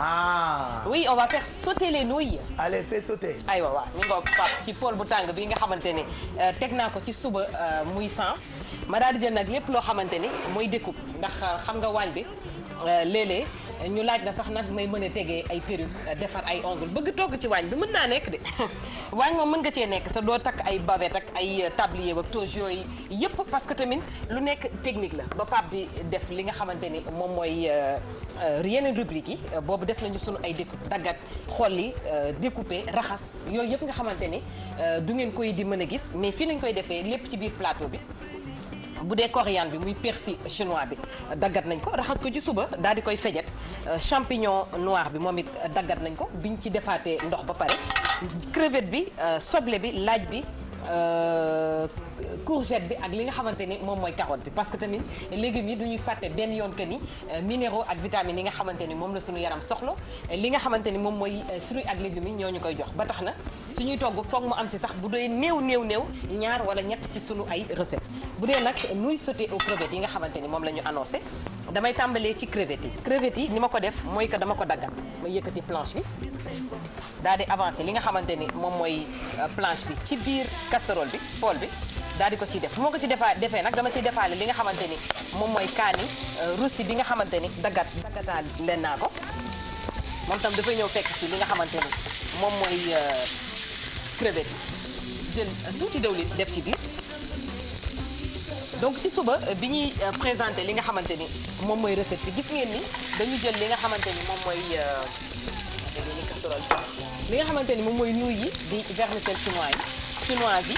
Oui, on va faire sauter les nouilles. Allez, fais sauter. aywa waaw mi ngi ko Pape ci poêle bu tàng bi nga xamante ne teg naa ko ci suba muy sens ma daal di jël nag lépp loo xamante ni mooy découpe ndax xam nga waañ bi léeg-léeg ñu laaj la sax nag may mën a tegee ay perruque defar ay ongle bëgg togg ci waañ bi mën naa nekk de waañ moom mën nga cee nekk te doo takk ay bavette ak ay tablier ak toge yooyu yëpp parce que tamit lu nekk technique la ba Pape di def li nga xamante ni moom mooy yeneen rubrique yi boobu def nañu sunu ay découpe daggat xolli découpé raxas yooyu yëpp nga xamante ni du ngeen koy di mën a gis mais fii lañ koy defee lépp ci biir plateau bi bu dee coriandre bi muy persil chinois bi daggat nañ ko raxas ko ci suba daal di koy fejet champignon noir bi moom it daggat nañ ko biñ ci defaatee ndox ba pare crevette bi soble bi laaj bi courgette bi ak li nga xamante ni moom mooy carotte bi parce que tamit légumes yi du ñuy fàtte benn yoon que ni minéraux ak vitamines yi nga xamante ni moom la suñu yaram soxla li nga xamante ni moom mooy fruits ak légumes yi ñoo ñu koy jox ba tax na suñuy togg foog mu am si sax bu dee néew ñaar wala ñett ci suñu ay recettes bu dee nag nouilles sautées aux crevettes yi nga xamante ni moom la ñu annoncé damay tàmbalee ci crevettes yi ni ma ko def mooy que dama ko daggat ma yëkkati planche bi daal di avancé li nga xamante ni moom mooy planche bi ci biir casserole bi poêle bi daal di ko ciy def bu ma ko ci defee nag dama ciy defaale li nga xamante ni moom mooy kaani roussi bi nga xamante ni daggataa leen naa ko moom tam dafay ñëw fekk si li nga xamante ni moom mooy crevette jël tuuti dawlin def ci biir donc ci suba bi ñuy présenté li nga xamante ni moom mooy recette bi gis ngeen ni dañu jël li nga xamante ni moom mooy li nga xamante ni moom mooy nouilles yi di vermicelle chinoise yi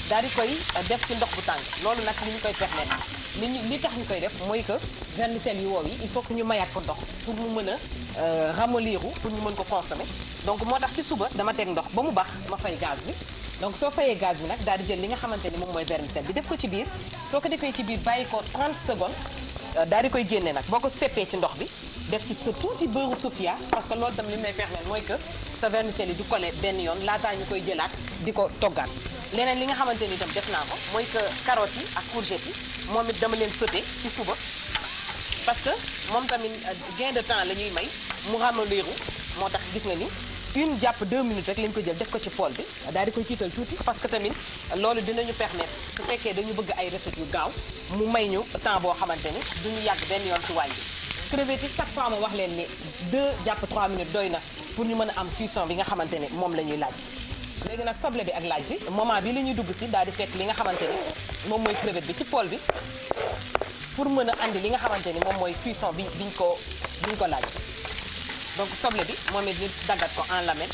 daal di koy def ci ndox bu tàng loolu nag li ñu koy permettre li tax ñu koy def mooy que vermicelle yu wow yi il faut que ñu mayaat ko ndox pour mu mën a ramolliru pour ñu mën ko consommer donc moo tax ci suba dama teg ndox ba mu baax ma fay gaz bi donc soo fayee gaz bi nag daal di jël li nga xamante ni moom mooy vermicelle bi def ko ci biir soo ko defee ci biir bàyyi ko 30 secondes daal di koy génne nag boo ko seppee ci ndox bi def ci sa tuuti beurre Sofia parce que loolu tam li may permettre mooy que sa vermicelle yi du collé benn yoon laataa ñu koy jëlaat di ko toggaat leneen li nga xamante ni itam def naa ko mooy que carottes yi ak courgettes yi moom it dama leen sauté ci suba parce que moom tamit gain de temps la ñuy may mu ramolliru moo tax gis nga ni 1 jàpp 2 minutes rek lañ ko jël def ko ci poêle bi daal di koy tiital tuuti parce que tamit loolu dinañu permettre su fekkee dañu bëgg ay recettes yu gaaw mu may ñu temps boo xamante ni duñu yàgg benn yoon ci waañ bi crevettes yi chaque fois ma wax leen ni 2 jàpp 3 minutes doy na pour ñu mën a am cuisson bi nga xamante ni moom la ñuy laaj léegi nag soble bi ak laaj bi moment bi la ñuy dugg si daal di fekk li nga xamante ni moom mooy crevette bi ci poêle bi pour mën a andi li nga xamante ni moom mooy cuisson bi biñ ko laaj donc soble bi moom it ñu daggat ko en lamelle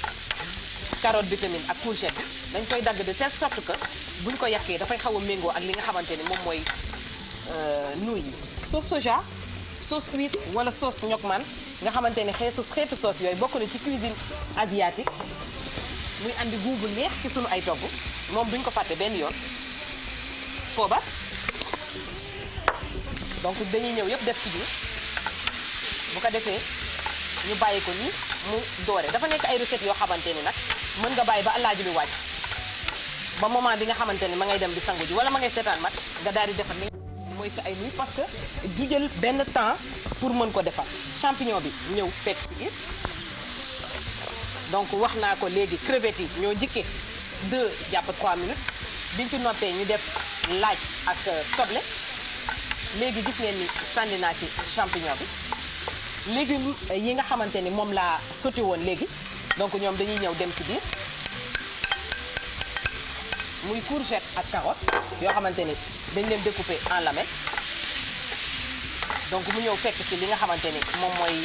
carotte bi tamit ak courgette bi dañ koy dagg de telle sorte que buñ ko yàqee dafay xaw a méngoo ak li nga xamante ni moom mooy nouilles yi sauce soja sauce huître wala sauce ñokman nga xamante ni xeetu sauce yooyu bokk na ci cuisine asiatique muy andi goût bu neex ci sunu ay togg moom duñ ko fàtte benn yoon poobar donc dañuy ñëw yëpp def ci biir bu ko defee ñu bàyyi ko nii mu doore dafa nekk ay recettes yoo xamante ni nag mën nga bàyyi ba àllaaji bi wàcc ba moment bi nga xamante ne ma ngay dem di sangu ji wala ma ngay seetaan match nga daal di defar li mooy sa ay nuy parce que du jël benn temps pour mën ko defar champignon bi ñëw fekk ci biir donc wax naa ko léegi crevettes yi ñoo njëkkee 2 jàpp 3 minutes biñ ci noppee ñu def laaj ak soble léegi gis ngeen ni sànni naa ci champignon bi légumes yi nga xamante ni moom laa sauté woon léegi donc ñoom dañuy ñëw dem ci biir muy courgette ak carotte yoo xamante ni dañ leen découper en lamelles donc mu ñëw fekk ci li nga xamante ni moom mooy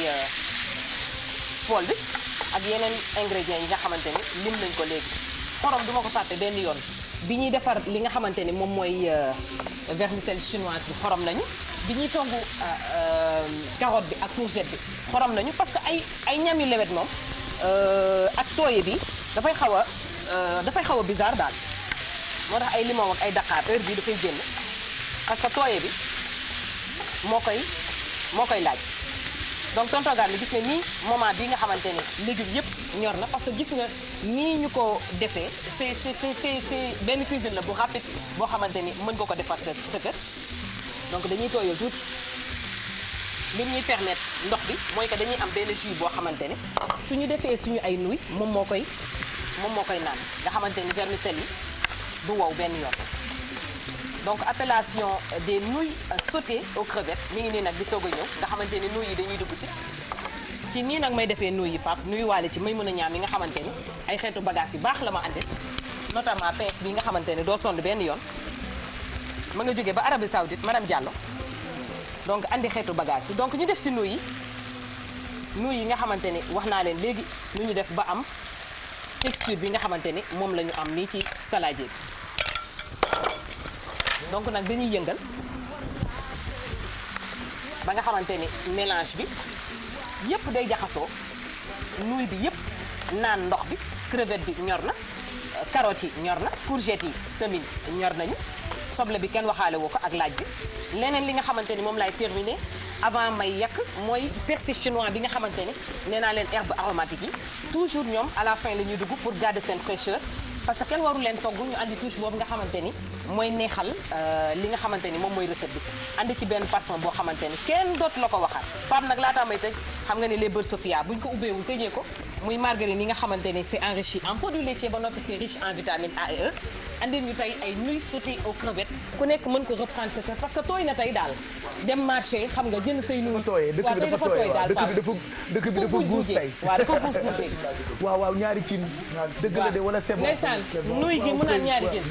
pool bi ak yeneen ingrédients yi nga xamante ni lim nañ ko léegi xorom duma ko fàtte benn yoon bi ñuy defar li nga xamante ni moom mooy vermicelle chinoise bi xorom nañu bi ñuy togg carotte bi ak courgette bi xorom nañu parce que ay ñam yu lewet moom ak tooye bi dafay xaw a bizarre daal moo tax ay limon ak ay daqaar heure bi dafay génn parce que tooye bi moo koy laaj donc tontogaan bi gis nga nii moment bi nga xamante ne légumes yëpp ñor na parce que gis nga nii ñu ko defee c'est benn cuisine la bu rapide boo xamante ni mën nga ko defar sa kër donc dañuy tooyal tuuti li ñuy permettre ndox bi mooy que dañuy am benn jus boo xamante ne suñu defee suñu ay nouilles moom moo koy naan nga xamante ni vermicelle yi du wow benn yoon donc appellation des nouilles sautées aux crevettes mi ngi nii nag di soog a ñëw nga xamante ni nouilles yi dañuy dugg ci nii nag may defee nouilles yi pap nuyu waale ci may mën a ñaam yi nga xamante ni ay xeetu bagage yu baax la ma andi notamment pince bi nga xamante ni doo sonn benn yoon ma nga jógee ba Arabie Saoudite madame Diallo donc andi xeetu bagage yi donc ñu def si nouilles yi nga xamante ni wax naa leen léegi nu ñu def ba am texture bi nga xamante ni moom la ñu am nii ci saladier bi donc nag dañuy yëngal ba nga xamante ni mélange bi yépp day jaxasoo nouille bi yépp naan ndox bi crevette bi ñor na carotte yi ñor na courgette yi tamit ñor nañu soble bi kenn waxaale woo ko ak laaj bi leneen li nga xamante ni moom laay terminer avant may yàq mooy persil chinois bi nga xamante ni nee naa leen herbe aromatique yi toujours ñoom à la fin la ñuy dugg pour garder seen fraîcheur parce que kenn waru leen togg ñu andi touche boobu nga xamante ni mooy neexal li nga xamante ni moom mooy recette bi andi ci benn parfum boo xamante ni kenn dootu la ko waxaat Pape nag laataa may tëj xam nga ni les beurre Sofia buñ ko ubbeewul tëjee ko muy margarine yi nga xamante ni c'est enrichi en produits laitiers ba noppi c'est riche en vitamine A et E andil ñu tey ay nouilles sautées aux crevettes ku nekk mën ko reprendre sa kër parce que tooy na tey daal dem marché xam nga jënd say nouilles dëkk bi dafa tooy daal dëkk bi dafa guus tey waaw dafa guus guusee waaw ñaari cin dëgg la de wala c'est bon ndeysaan nouilles gi mën naan ñaari jën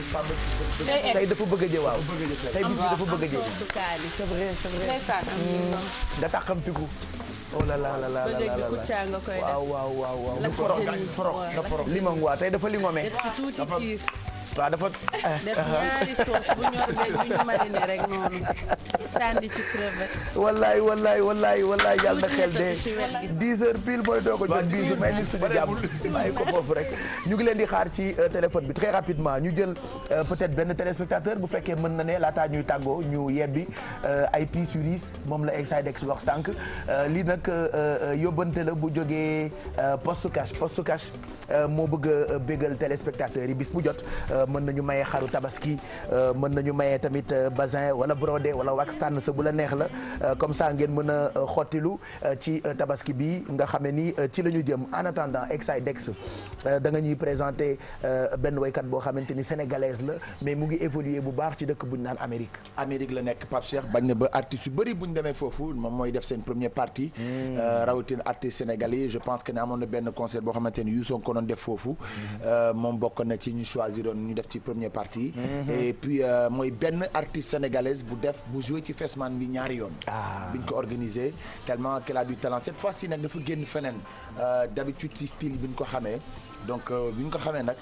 tey dafa bëgg a jë waaw tey bis bi dafa bëgg a jë c'est vrai ndeysaan nga taxamtiku oh la la la la la waaw la forok limon waa tey dafa lingomee waaw dafa def ñaari sauce bu ñor beeg bu ñu mariné rek noonu sandi ci crevette wallaay yàlla na xel de 10 heures pile mooy doo ko jot bisu may ni suñu jàmm bàyyi ko foofu rek ñu ngi leen di xaar ci téléphone bi très rapidement ñu jël peut-être benn téléspectateur bu fekkee mën na ne laataa ñuy tàggoo ñu yebbi ay pis sur is moom la Exidex wax sànq lii nag yóbbante la bu jógee poste cash moo bëgg a bégal téléspectateurs yi bis bu jot mën nañu maye xaru tabaski mën nañu maye tamit bazin wala brodé wala wax tànn sa bu la neex la comme ça ngeen mën a xottilu ci tabaski bi nga xam ne ni ci la ñu jëm en attendant Exidex da nga ñuy présenter benn waykat boo xamante ni sénégalaise la mais mu ngi évoluer bu baax ci dëkk bu ñu naan Amérique la nekk Pape Cheikh bañ na ba artistes yu bëri bu ñu demee foofu moom mooy def seen première partie rawatina artistes sénégalais je pense que ne amoon na benn concert boo xamante ni Youssou ko doon def foofu moom bokk na ci ñu choisiroon ñu def ci première partie et puis mooy benn artiste sénégalaise bu joué ci Fesman bi ñaari yoon biñ ko organisé tellement qu'elle a du talent cette fois-ci nag dafa génn feneen d'habitude ci style bi ñu ko xamee donc bi ñu ko xamee nag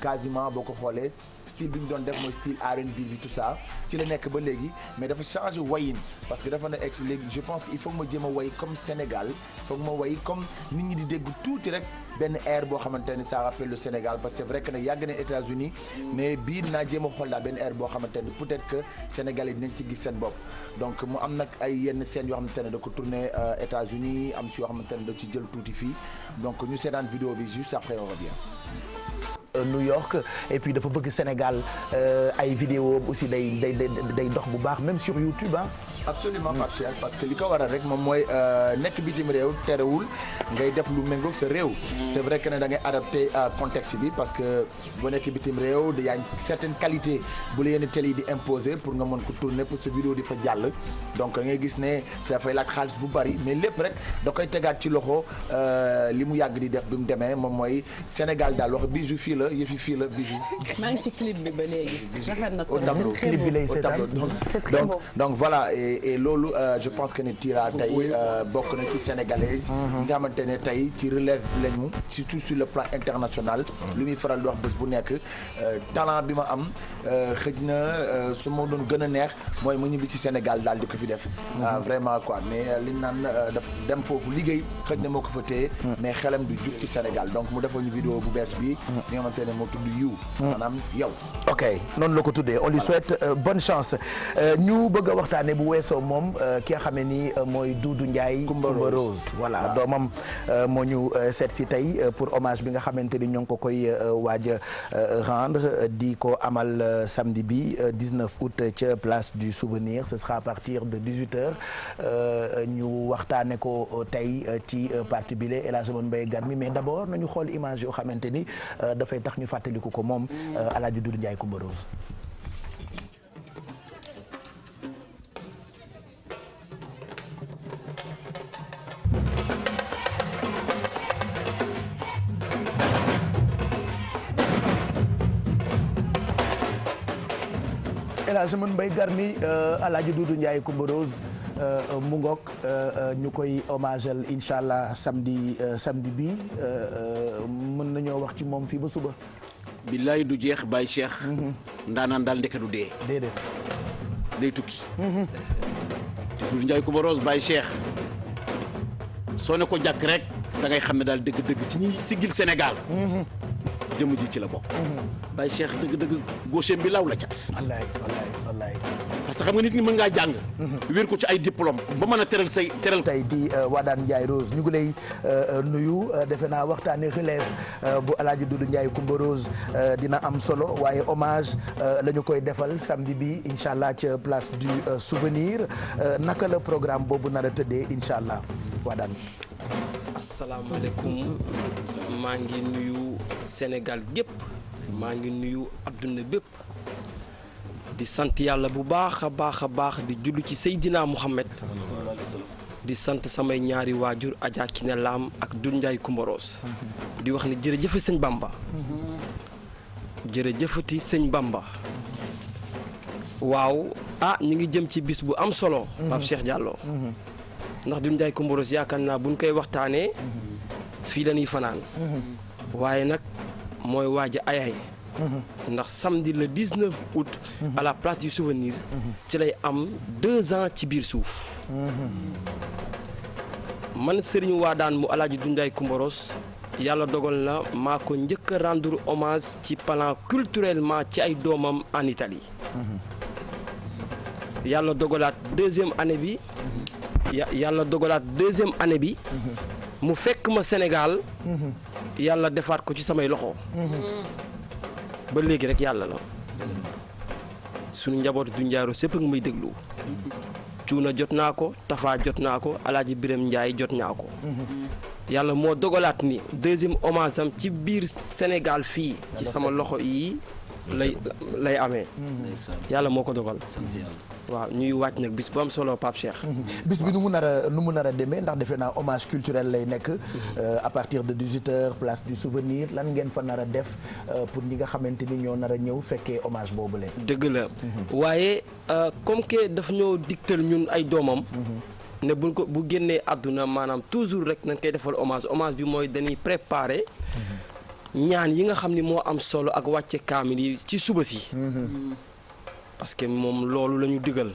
quasiment boo ko xoolee style bi ñu doon def mooy style R&B bi tout ça ci la nekk ba léegi mais dafa changé wayin parce que dafa ne ex léegi je pense que il faut que ma jéem a way comme Sénégal il faut que ma way comme nit ñi di dégg tuuti rek benn air boo xamante ne ça rappelle le Sénégal parce que c'est vrai que ne yàgg na États-Unis mais bii naa jéem a xool daal benn air boo xamante ne peut-être que Sénégalais dinañ ci gis seen bopp donc mu am nag ay yenn scènes yoo xamante ne da ko tourné États-Unis am ci yoo xamante ne da ci jël tuuti fii donc ñu seetaan vidéo bi juste après on revient. New York et puis dafa bëgg Sénégal ay vidéo aussi day dox bu baax même sur YouTube ah. absolument Pape Cheikh parce que li ko waral rek moom mooy nekk bitim réew terewul ngay def lu méngoog sa réew. c'est vrai que ne da ngay adapté contexte bi parce que boo nekk bitim réew y a une certaine qualité bu la yenn télé yi di imposer pour nga mën ko tourner pour sa vidéo di fa jàll donc da ngay gis ne dafay laaj xaalis bu bari mais lépp rek da koy tegaat ci loxo li mu yàgg di def bi mu demee moom mooy Sénégal daal wax Bijou fii la yëfi fii la Bijou. maa ngi ci clip bi ba léegi. rafet na au tableau clip bi lay seetaan donc voilà et loolu je pense que ne Tira tey bokk na ci sénégalaise yi nga xamante ne tey ci relève lañu surtout sur le plan international li muy faral di wax bés bu nekk talent bi ma am xëj na su ma doon gën a neex mooy mu ñibbi ci Sénégal daal di ko fi def vraiment quoi mais liñ naan dafa dem foofu liggéey xëj na moo ko fa téye mais xelam du jug ci Sénégal donc mu defal ñu vidéo bu bees bi li nga xamante ne moo tudd You maanaam yow ok noonu la ko tuddee on lui souhaite bonne chance ñu bëgg a waxtaane bu weesoo moom ki nga xam ne ni mooy Doudou Ndiaye Coumba Rose voilà doomam moo ñu seet si tey pour hommage bi nga xamante ni ñoo ngi ko koy waaj a rendre di ko amal samedi bi 19 août ca place du souvenir ce sera à partir de 18h ñu waxtaane ko tey ci partie bi la El Hadj Mbaye Garmi mais d'abord nañu xool image yoo xamante ni dafay tax ñu fàttaliku ko moom El Hadj Doudou Ndiaye Coumba Rose. El Hadj Mbaye Garmi El Hadj Doudou Ndiaye Coumba Rose mu ngoog ñu koy hommagel incha allah samedi bi mën nañoo wax ci moom fii ba suba. billaay du jeex Baye Cheikh. ndaanaan daal ndeke du dee. déedéet. day tukki. te Doudou Ndiaye Coumba Rose Baye Cheikh soo ne ko jàkk rek da ngay xam ne daal dëgg-dëgg ci ñi siggil Sénégal. jëmm ji ci la bokk. Baye Cheikh dëgg-dëgg gaucher bi law la cat. wallaay. parce que xam nga nit ñi mën ngaa jàng. wér ko ci ay diplôme ba mën a teral tey di Wadane Ndiaye Rose ñu ngi lay nuyu defe naa waxtaanee relève bu El Hadj Doudou Ndiaye Coumba Rose dina am solo waaye hommage la ñu koy defal samedi bi incha allah ca place du souvenir naka la programme boobu nar a tëddee incha allah Wadane. asalaamaaleykum maa ngi nuyu Sénégal gépp maa ngi nuyu adduna bépp di sant yàlla bu baax a baax di jullu ci Seydina Mouhamed di sant samay ñaari waajur Adja Kiné Lam ak Doudou Ndiaye Coumba Rose di wax ne jërëjëfe sëñ Bamba jërëjëfati sëñ Bamba waaw ñu ngi jëm ci bis bu am solo Pape Cheikh Diallo ndax Doudou Ndiaye Coumba Rose yaakaar naa buñ koy waxtaanee fii la ñuy fanaan waaye nag mooy waaja ayay ndax samedi le 19 août à la place du souvenir ci lay am 2 ans ci biir suuf man Serigne Wadane mu El Hadj Doudou Ndiaye Coumba Rose yàlla dogal na maa ko njëkk a rendre hommage ci plan culturellement ci ay doomam en Italie yàlla dogalaat deuxième année bi mu fekk ma Sénégal yàlla defaat ko ci samay loxo ba léegi rek yàlla la suñu njabootu du Ndiaye Rose sépp nga muy déglu cuuna jot naa ko Tafa jot naa ko Alaaji Biram Ndiaye jot naa ko yàlla moo dogalaat ni deuxième hommage am ci biir Sénégal fii ci sama loxo yi lay amee yàlla moo ko dogal waaw ñuy wàcc nag bis bu am solo Pape Cheikh. bis bi nu mu nar a demee ndax defe naa hommage culturel lay nekk à partir de 18h place du souvenir lan ngeen fa nar a def pour ñi nga xamante ni ñoo nar a ñëw fekkee hommage boobu leen. dëgg la waaye comme que daf ñoo digtal ñun ay doomam. ne buñ ko bu génnee àdduna maanaam toujours rek nañ koy defal hommage bi mooy dañuy préparer. ñaan yi nga xam ni moo am solo ak wàcce kaamil yi ci suba si. parce que moom loolu la ñu digal.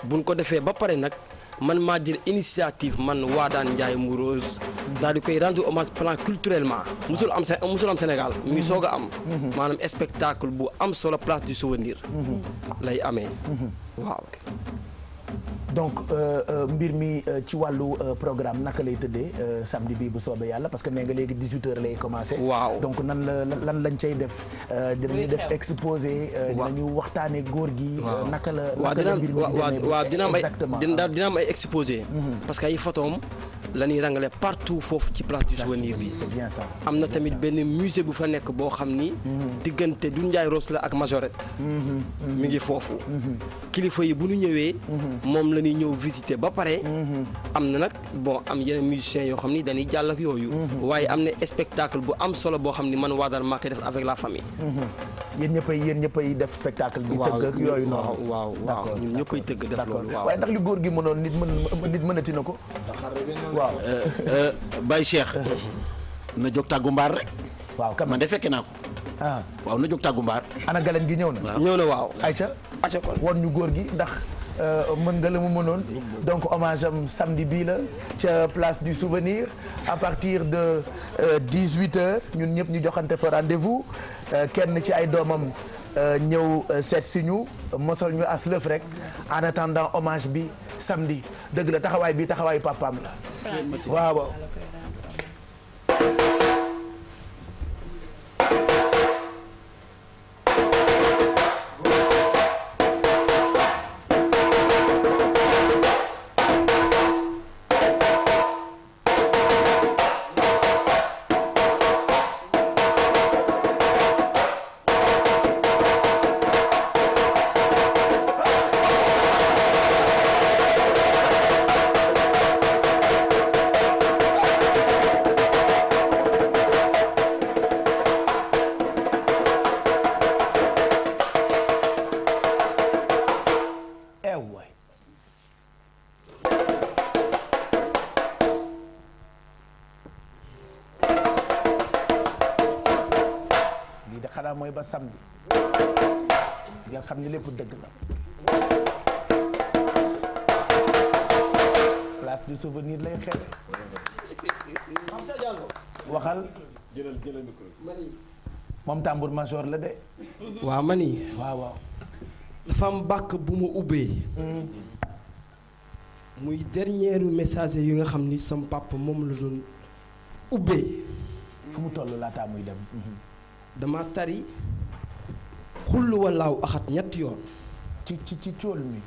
buñ ko defee ba pare nag man maa jël initiative man Wadane Ndiaye Coumba Rose daal di koy rendre hommage plan culturellement musul am Sénégal mu ngi soog a am. maanaam spectacle bu am solo place du souvenir. lay amee waaw. donc mbir mi ci wàllu programme naka lay tëddee samedi bi bu soobee yàlla parce que nee nga léegi 18h lay commencé. waaw donc nan lan lañ cay def. dinañu def exposé. dinañu waxtaanee góor gi. naka la mbir mi waaw dina am ay exactement dina am ay exposé. parce que ay photos la ñuy rangale partout foofu ci place du souvenir bi. c'est bien ça. am na tamit benn musée bu fa nekk boo xam ni. diggante Doudou Ndiaye Rose la ak Majorette. mi ngi foofu. kilifa yi bu ñu ñëwee. moom la ñuy ñëw visiter ba pare. am na nag bon am yeneen musiciens yoo xam ni dañuy jàll ak yooyu. waaye am na spectacle bu am solo boo xam ni man waa daal maa koy def avec la famille. yéen ñëppay def spectacle bi. tëgg ak yooyu noonu. waaw ñun ñëppay tëgg def loolu. waaw waaye ndax li góor gi mënoon nit mënati na ko. waaw Baye Cheikh. na jóg tàggu mbaar rek. waaw kam man de fekke naa ko. waaw na jóg tàggu mbaar. ana galen gi ñëw na. ñëw na waaw. Aïcha kon won ñu góor gi ndax mën nga la mu mënoon. donc hommage am samedi bii la ca place du souvenir à partir de 18h ñun ñëpp ñu joxante fa rendez-vous kenn ci ay doomam ñëw seet si ñu mosal ñu aslëf rek en attendant hommage bi samedi dëgg la taxawaay bi taxawaayu papaam la. waaw. mooy ba samedi ngeen xam ni lépp dëgg la place du souvenir lay xewe waxal jëlal micro moom tambour major la de waaw mani waaw dafa am bàkk bu ma ubbee muy dernier message yu nga xam ni sam papa moom la doon ubbee fu mu toll laataa muy dem dama tari xullu walaaw axat ñetti yoon ci cool mi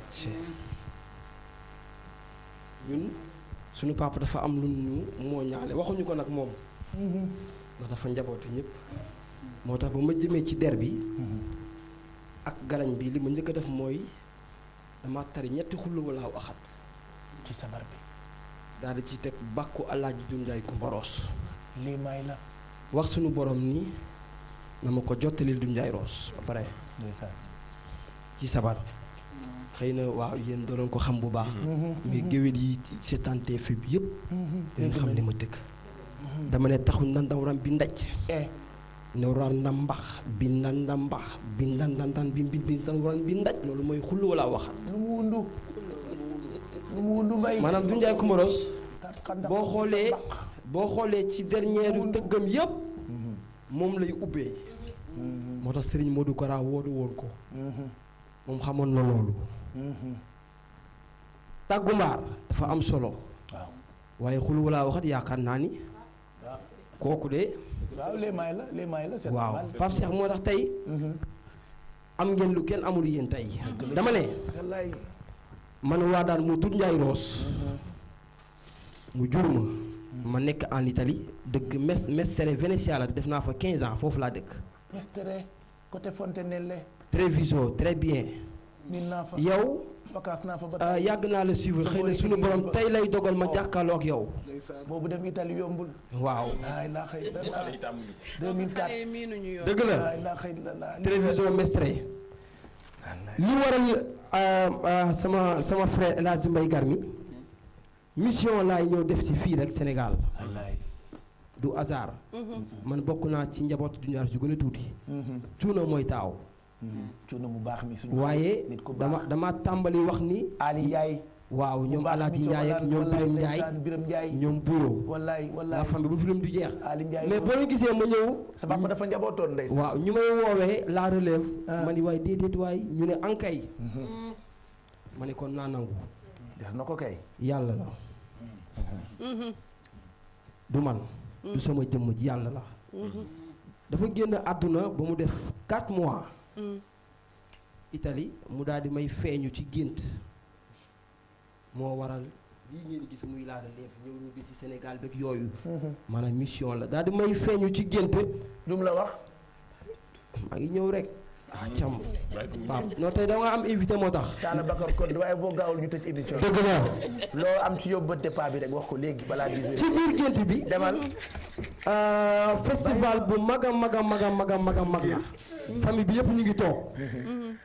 ñun suñu papa dafa am lu ñu moo ñaale waxuñu ko nag moom ndax dafa njabootu ñëpp moo tax ba ma jëmee ci der bi ak galañ bi li ma njëkk a def mooy dama tari ñetti xullu walaaw axat ci sabar bi daal di ci teg bàkku Alaaji Doudou Ndiaye Coumba Rose lii may la wax suñu borom ni na ma ko jottalil Doudou Ndiaye Rose ba pare ci sabar xëy na waaw yéen doon ko xam bu baax mais géwél yi seetaante fi bi yëpp dañu xam li ma dëkk dama ne taxu ndandawram bi ndaj newran na mbax bi ndanda mbax bi ndandandan bi ndandawran bi ndaj loolu mooy xullu wala waxal lu mu wundu mbay maanaam Doudou Ndiaye Coumba Rose boo xoolee ci dernier tëggam yëpp moom lay ubbee moo tax Serigne Modou Kara woodu woon ko moom xamoon na loolu tàggu mbaar dafa am solo waaye xulu walaa waxat yaakaar naa ni kooku de waaw les may la waaw Pape Cheikh moo tax tey am ngeen lu kenn amul yéen tey dama ne man waa daan mu Doudou Ndiaye Rose mu jur ma nekk en Italie dëkk Mestre Venezia la def naa fa 15 ans foofu laa dëkk. Mestre côté Fontenelle. Treviso très bien. min naa fa yow. vacances naa fa ba yàgg naa la suivre xëy na suñu borom tey lay dogal ma jàkkaarloo ak yow. boobu dem Italie yombul. waaw. ay la xëy na 2004. dëgg la Treviso Mestre. li waral sama frère El Hadj Mbaye Garmi. mission laay ñëw def ci fii rek Sénégal du hasard man bokk naa ci njabootu du ñaar ju gën a tuuti cuuna mooy taaw cuuna mu baax mi suñu waaye dama tàmbali wax ni Ali Ndiaye waaw ñoom Alaaji Ndiaye ak ñoom Biram Ndiaye ñoom Buyo wallaay la famille bu fi lim du jeex Ali Ndiaye mais boo leen gisee ma ñëw sa papa dafa njabootoon ndeysaan waaw ñu may woowee la relève ma ni waaye déedéet waay ñu ne ankay ma ne kon naa nangu def na ko kay. yàlla la. du man. du sama jëmm ji yàlla la. dafa génn àdduna ba mu def 4 mois. Italie mu daal di may feeñu ci gént. moo waral lii ngeen gis muy laal leef ñëw ñu gis ci Sénégal beeg yooyu. maanaam mission la daal di may feeñu ci gént. lu mu la wax. maa ngi ñëw rek. cam waaw non tey da nga am invité moo tax. Talla Bakar kon waaye boo gaawul ñu tëj émission dëgg la. loo am ci yóbbante paa bi rek wax ko léegi balaa 10 heures. ci biir gént bi demal. festival bu mag a mag a mag a mag a mag a mag la. famille bi yëpp ñu ngi toog.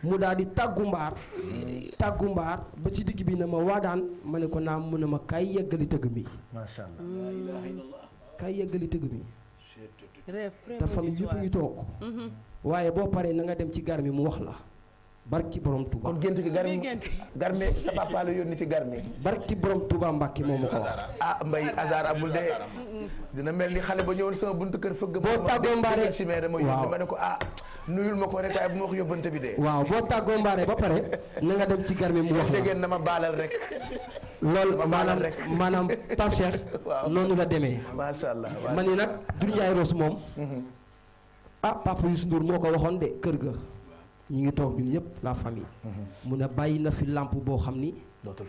mu daal di tàggu mbaar ba ci digg bi na ma waadaan ma ne ko naam mu ne ma kay yeggali tëgg mi. macha allah. kay yeggali tëgg mi. te famille yëpp ngi toog. waaye boo paree na nga dem ci gar mi mu wax la barki borom Touba. kon gént gi garmi sa papa la yónni ci garmi. barki borom Touba Mbacke moom ma ko wax. ah mbay hasard amul de dina mel ni xale ba ñëwoon sama buntu kër fëgg. boo tàggoo mbaare waaw ma ne ko ah nuyul ma ko rek waaye bu ma wax yóbbante bi de. waaw boo tàggoo mbaare ba pare na nga dem ci gar mi mu wax la. déggeen na ma baalal rek. loolu maanaam Pape Cheikh. waaw noonu la demee. macha allah ma ni nag Doudou Ndiaye Rose moom. ah papa Youssou Ndour moo ko waxoon de kër ga ñu ngi toog ñun ñëpp la famille. mu ne bàyyi na fi lampe boo xam ni. dootul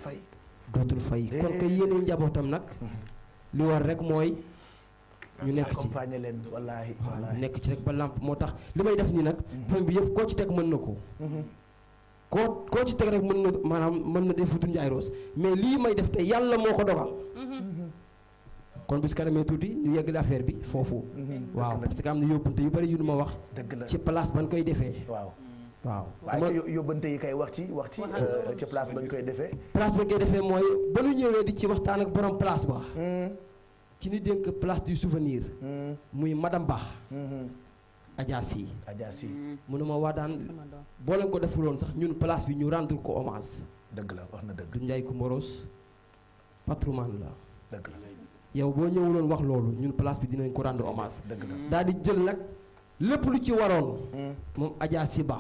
fay. kon kay yéene njabootam nag. li war rek mooy. ñu nekk ci accompagner leen wallaahi. ñu nekk ci rek ba lampe moo tax li may def nii nag. famille bi yëpp koo ci teg mën na ko. koo ci teg rek mën na maanaam mën na def Doudou Ndiaye Rose mais lii may def te yàlla moo ko dogal. kon bis kanamee tuuti ñu yeggali affaire bi foofu. waaw parce que am na yóbbante yu bari yu nu ma wax. ci place ban koy defee. waaw. waaye yóbbante yi kay wax ci ci place bañ koy defee. place bañ koy defee mooy ba ñu ñëwee di ci waxtaan ak borom place ba. ki ni dénk place du souvenir. muy madame Ba. Adja Sy. mu ne ma waa daan boo leen ko defuloon sax ñun place bi ñu rendre ko hommage. dëgg la wax na dëgg. Doudou Ndiaye Coumba Rose patrimoine la. dëgg la. yow boo ñëwuloon wax loolu ñun place bi dinañ ko rendre hommage. dëgg la daal di jël nag lépp lu ci waroon. moom Adja Sy Ba.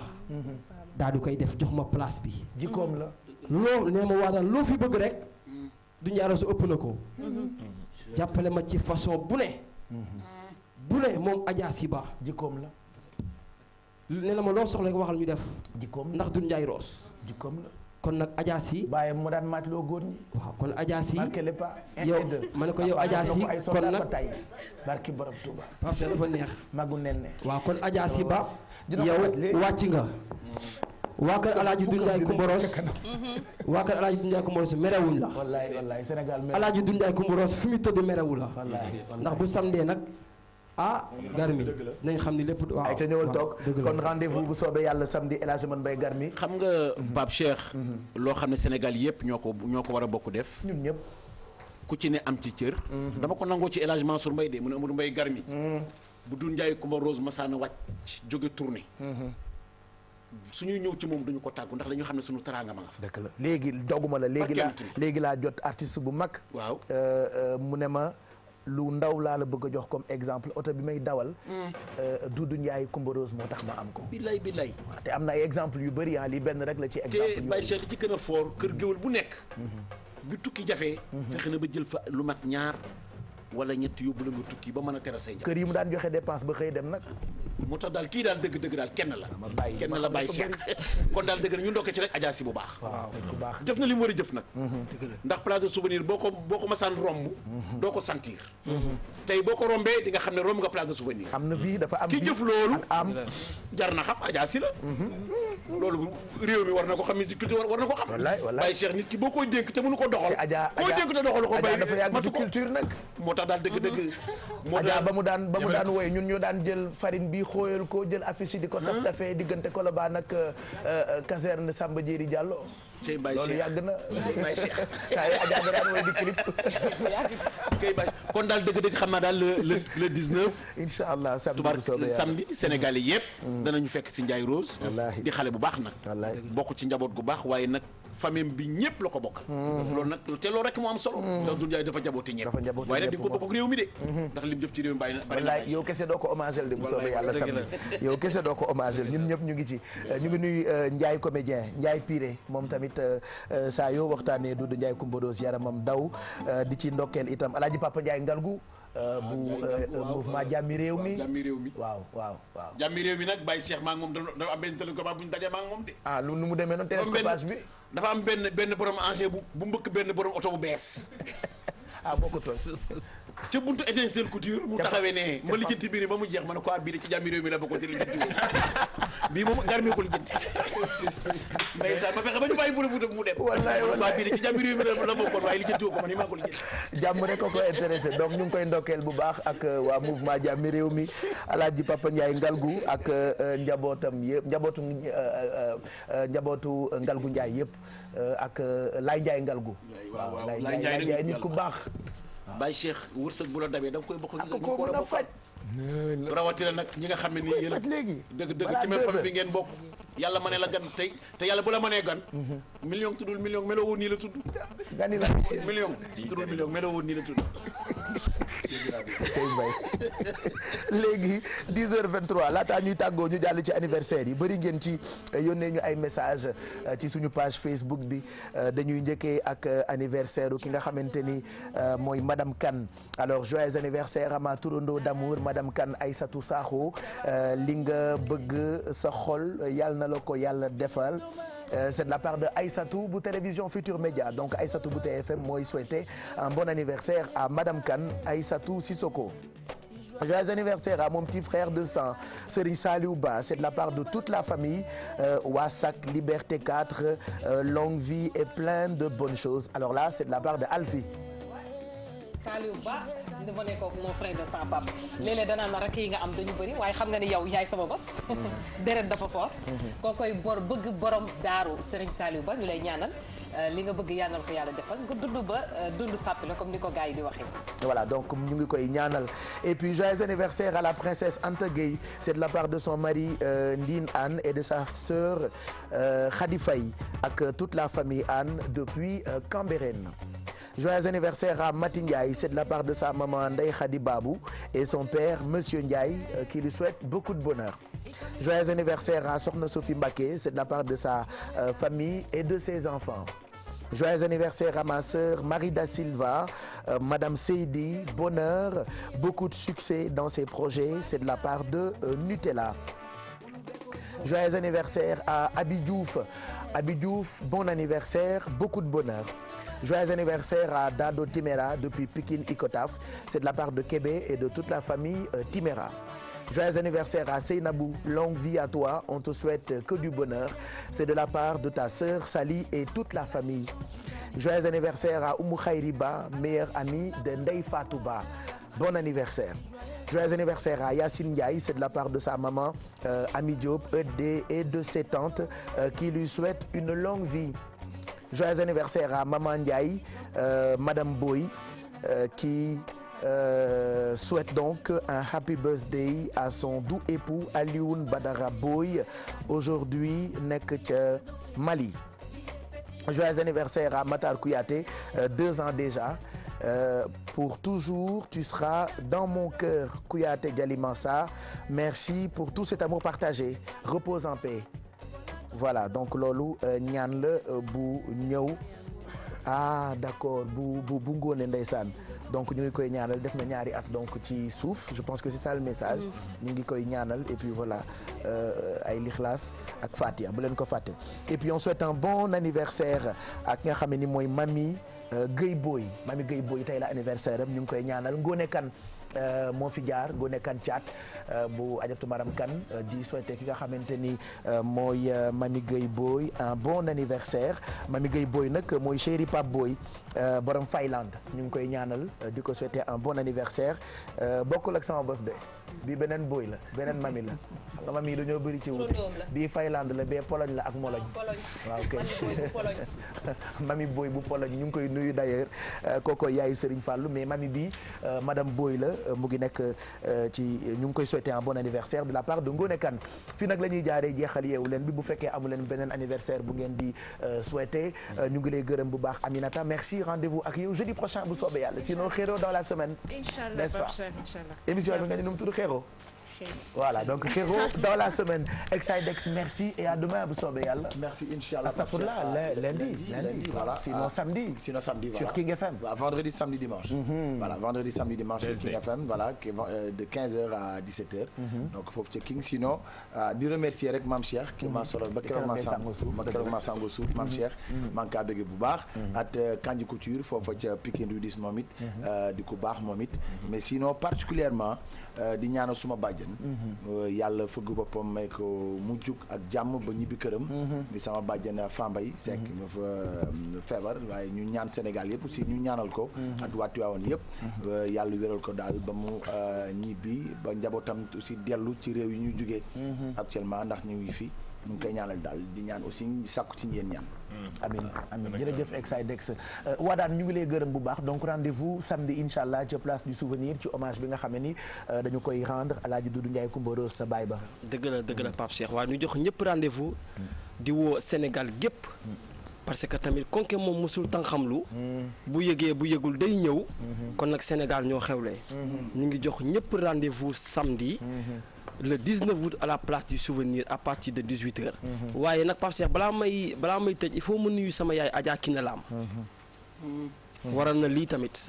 daal di koy def jox ma place bi. jikkoom la. loo nee ma waa daal loo fi bëgg rek. Doudou Ndiaye Rose ëpp na ko. jàppale ma ci façon bu ne. bu ne moom Adja Sy Ba. jikkoom la. nee na ma loo soxla rek waxal ñu def. jikkoom la ndax Doudou Ndiaye Rose. jikkoom la. kon nag Adja Sy. bàyyi mu daan màcc loo góor ñi. waaw kon Adja Sy. marqué le pas. yow ma ne ko yow Adja Sy kon nag barki borom Touba. parce que dafa neex. magu nen ne. waaw kon Adja Sy Ba. yow wàcc nga. waa kër El Hadj Doudou Ndiaye Coumba Rose. waa kër El Hadj Doudou Ndiaye Coumba Rose merewuñ la. wallaay Sénégal El Hadj Doudou Ndiaye Coumba Rose fi mu tëdd merewu la. ndax bu samedee nag. Garmi nañ xam ni lépp waaw ay ca ñëwal toog kon rendez-vous bu soobee yàlla samedi El Hadj Man Mbaye Garmi. xam nga Pape Cheikh. loo xam ne Sénégal yëpp ñoo ko war a bokk def. ñun ñëpp. ku ci ne am ci cër. dama ko nangoo ci El Hadj Mansour Mbaye de mu ne Amadou Mbaye Garmi. bu Doudou Ndiaye Coumba Rose masaana wàcc jóge tournée. suñuy ñëw ci moom duñu ko tàggu ndax dañu xam ne suñu teraanga ma nga fa. dëgg la léegi dogguma la léegi laa jot artiste bu mag. waaw mu ne ma. lu ndaw laa la bëgg a jox comme exemple oto bi may dawal. Doudou Ndiaye Coumba Rose moo tax ma am ko. billaay. te am na ay exemple yu bëri lii benn rek la ci exemple. te Baye Cheikh li ci gën a fort kër géwél bu nekk. bi tukki jafee. fexe na ba jël fa lu mat ñaar wala ñett yóbbu la nga tukki ba mën a tere say njaboot. kër yi mu daan joxe dépense ba xëy dem nag. moo tax daal kii daal dëgg daal kenn la. kenn la Baye Cheikh kon daal dëgg na ñu ndokkee ci rek Adja Sy bu baax. waaw bu baax def na li mu war a jëf nag. ndax place de souvenir boo ko masaan romb. doo ko sentir. tey boo ko rombee di nga xam ne romb nga place de souvenir. am na fii dafa am ki jëf loolu jar na xam Adja Sy la. loolu réew mi war na ko xam musique culture war na ko xam. wallaay Baye Cheikh nit ki boo koy dénk te mënu ko doxal. koo dénk te doxalu ko bay dafa yàgg ci culture nag. moo tax daal dëgg-dëgg. Adja ba mu daan woy ñun ñoo daan jël farine bi xooyal ko jël affiche yi di ko taf tafee diggante Colobane ak caserne Samba Diéry Diallo. Cey Baye Cheikh loolu yàgg na. Cey Baye Cheikh. kaay Adja da daan woy di clip. kay Baye kon daal dëgg-dëgg xam naa daal le 19. incha allah samedi Sénégalais yëpp. danañu fekk si Ndiaye Rose. di xale bu baax nag. bokk ci njaboot gu baax waaye nag famille bi ñëpp la ko bokkal. loolu nag te loolu rek moo am solo. ndax Doudou Ndiaye dafa jaboote ñëpp. waaye nag di ko bokk ak réew mi de. ndax lim def ci réew mi bari na. wallaay yow kese doo ko hommagel de bu soobee yàlla samedi yow kese doo ko hommagel ñun ñëpp ñu ngi ci. ñu ngi nuyu Ndiaye comédien Ndiaye Piré moom tamit saa yoo waxtaanee Doudou Ndiaye Coumbados yaramam daw di ci ndokkeel itam Alaaji Papa Ndiaye Ngalgu bu mouvement jàmmi réew mi waaw jàmmi réew mi nag Baye Cheikh maa ngi moom dafa am benn télécombat bu ñu daje maa ngi moom de. lu nu mu demee noonu télescopage bi. dafa am benn borom engin bu mbëkk benn borom oto bu bees. bokkutoon. ca buntu Étincelle Couture mu taxawee ne ma lijjanti mbir ba mu jeex ma ne ko bii de ci jàmmi réew mi la bokkoon te lijjanti woo bii moom garmi ko lijjanti ndeysaan ma fexe ba ñu bàyyi bu la fuuta mu dem wallaay bii de ci jàmmi réew mi la bokkoon waaye lijjanti woo ko man ni maa ko lijjanti jàmm rek ko intéressé donc ñu ngi koy ndokkeel bu baax ak waa mouvement jàmmi réew mi Alaaji Papa Ndiaye Ngalgu ak njabootam yëpp njabootu Ngalgu Ndiaye yëpp ak Laay Ndiaye Ngalgu waaw Laay Ndiaye nit ku baax Baye Cheikh wërsëg bu la dabee da nga koy bokk ñu ko war a faj rawatina nag ñi nga xam ne nii yéen léegi dëgg ci même famille bi ngeen bokk yàlla ma ne la gan tey te yàlla bu la mënee gan million tuddul million meloo woon nii la tudd gani la million tuddul million meloo woon nii la tudd Sey Mbaye léegi 10h23 laataa ñuy tàggoo ñu jàll ci anniversaire yi bëri ngeen ci yónnee ñu ay message ci suñu page Facebook bi dañuy njëkkee ak anniversaire ki nga xamante ni mooy madame Kane alors joyeux anniversaire à ma turando d'amour madame Kane Aïssatou Sakho li nga bëgg sa xol yàlla na la ko yàlla defal c'est de la part de Aïssatou bu télévision Futur Média donc Aïssatou bu TFM mooy souhaiter un bon anniversaire à madame Kane Aïssatou Sissoko. Joyeux anniversaire à mon petit frère de sang Serigne Saliou Ba c'est de la part de toute la famille Wassak Liberté 4 longue vie et plein de bonnes choses alors là c'est de la part de Alfie. Saliou Ba dama ne ko mon frère de sang papa léeg-léeg danaan ma rek yi nga am dañu bëri waaye xam nga ni yow yaay sama bos deret dafa fort koo koy bëgg borom daaru Serigne Saliou Ba ñu lay ñaanal li nga bëgg yànnal ko yàlla defal nga dund ba dund sàppi la comme ni ko gars yi di waxee voilà donc ñu ngi koy ñaanal et puis joyeux anniversaire à la princesse Anta Gueye c'est de la part de son mari Ndine Anne et de sa sœur Khady Faye ak toute la famille Anne depuis Cambérène. Joyeux anniversaire à Mati Ndiaye, c'est de la part de sa maman Ndeye Khady Babou et son père Monsieur Ndiaye qui lui souhaite beaucoup de bonheur. Joyeux anniversaire à Sokhna Sophie Mbacké, c'est de la part de sa famille et de ses enfants. Joyeux anniversaire à ma sœur Marie Da Silva, Madame Seydi, bonheur, beaucoup de succès dans ses projets, c'est de la part de Nutella. Joyeux anniversaire à Abi Diouf. Abi Diouf, bon anniversaire, beaucoup de bonheur. Joyeux anniversaire à Dado Timéra depuis Pikine Icotaf. C'est de la part de Kébé et de toute la famille Timéra. Joyeux anniversaire à Seynabou. Longue vie à toi. On te souhaite que du bonheur. C'est de la part de ta sœur Sali et toute la famille. Joyeux anniversaire à Oumou Khairiba, meilleure amie de Ndeye Fatou Ba. Bon anniversaire. Joyeux anniversaire à Yacine Ndiaye, c'est de la part de sa maman Ami Diop et de ses tantes qui lui souhaitent une longue vie. Joyeux anniversaire à Maman Ndiaye, Madame Boy, qui souhaite donc un happy birthday à son doux époux Alioune Badara Boy, aujourd'hui nekk ca Mali. Joyeux anniversaire à Matar Kouyaté, 2 ans déjà. Pour toujours, tu seras dans mon cœur, Kouyaté Dialimansa. Merci pour tout cet amour partagé. Repose en paix. Voilà donc loolu ñaan la bu ñëw d'accord bu ngoone ndeysaan donc ñu ngi koy ñaanal def na ñaari at donc ci suuf je pense que c'est ça le message ñu ngi koy ñaanal et puis voilà ay lixlaas ak Fatiha bu leen ko fàtte et puis on souhaite un bon anniversaire ak nga xam ne ni mooy Mami Guèye Boy Mami Guèye Boy tey la anniversaire am ñu ngi koy ñaanal Ngone Kan moo fi jaar Ngone Kan Thiat bu Adjaratou Maram Kan di souhaiter ki nga xamante ni mooy Mami Guèye Boy un bon anniversaire Mami Guèye Boy nag mooy chéri Pape Boy borom Finlande ñu ngi koy ñaanal di ko souhaiter un bon anniversaire bokkul ak sama bos de bii beneen booy la beneen mami la xam nga mami yi dañoo bëri ci wut bii Finlande la bee Pologne la ak Mologne waaw kay mami booy bu Pologne ñu ngi koy nuyu d'ailleurs kooko yaayu Serigne Fallou mais mami bi madame Boy la mu ngi nekk ci ñu ngi koy souhaiter un bon anniversaire de la part de Ngone Kane fii nag la ñuy jaaree jeexal yeewu leen bi bu fekkee amu leen beneen anniversaire bu ngeen di souhaiter ñu ngi lay gërëm bu baax Aminata merci rendez-vous ak yow jeudi prochain bu soobee yàlla sinon Xéro dans la semaine n'est-ce pas émission bi nga ni nu mu tudd Xéro voilà donc Xéro dans la semaine Exidex merci et à demain bu soobee yàlla. merci inchallah. astafurlah lundi voilà sinon samedi. voilà sur King FM. vendredi samedi dimanche. voilà vendredi samedi dimanche sur King FM voilà de 15h à 17h. donc foofu ca King sinon di remercier rek Mame Cheikh. ki ma solal ba keroog ma sango suuf Mame Cheikh. maa ngi kaa bëgg bu baax. at Kanji Couture foofa ca Pikine Rue 10 moom it. di ku baax moom it. mais sinon particulièrement di ñaanal suma bàjjen. yàlla fëgg boppam may ko mu jug ak jàmm ba ñibbi këram. di sama bàjjen Fambaye Seck ñu fa feebar waaye ñu ñaan Sénégal yëpp aussi ñu ñaanal ko. ak waa Tivaouane yëpp. yàlla wéral ko daal ba mu ñibbi ba njabootam aussi dellu ci réew yi ñu jugee. actuellement ndax ñu ngi fi ñu ngi koy ñaanal daal di ñaan aussi di sàkku ci yéen ñaan. amiin jërëjëf Exidex Wadane ñu ngi lay gërëm bu baax donc rendez-vous samedi incha allah ca place du souvenir ci hommage bi nga xam ne ni dañu koy rendre Alaaji Doudou Ndiaye Coumba Rose sa baay ba. dëgg la Pape Cheikh waaye ñu jox ñëpp rendez-vous di woo Sénégal gépp parce que tamit konke moom mosul tan xamlu bu yëgee bu yëgul day ñëw kon nag Sénégal ñoo xewle ñu ngi jox ñëpp rendez-vous samedi le 19 août à la place du souvenir à partir de 18h. waaye nag Pape Cheikh balaa may tëj il faut mu nuyu sama yaay Adja Kiné Lam waral na lii tamit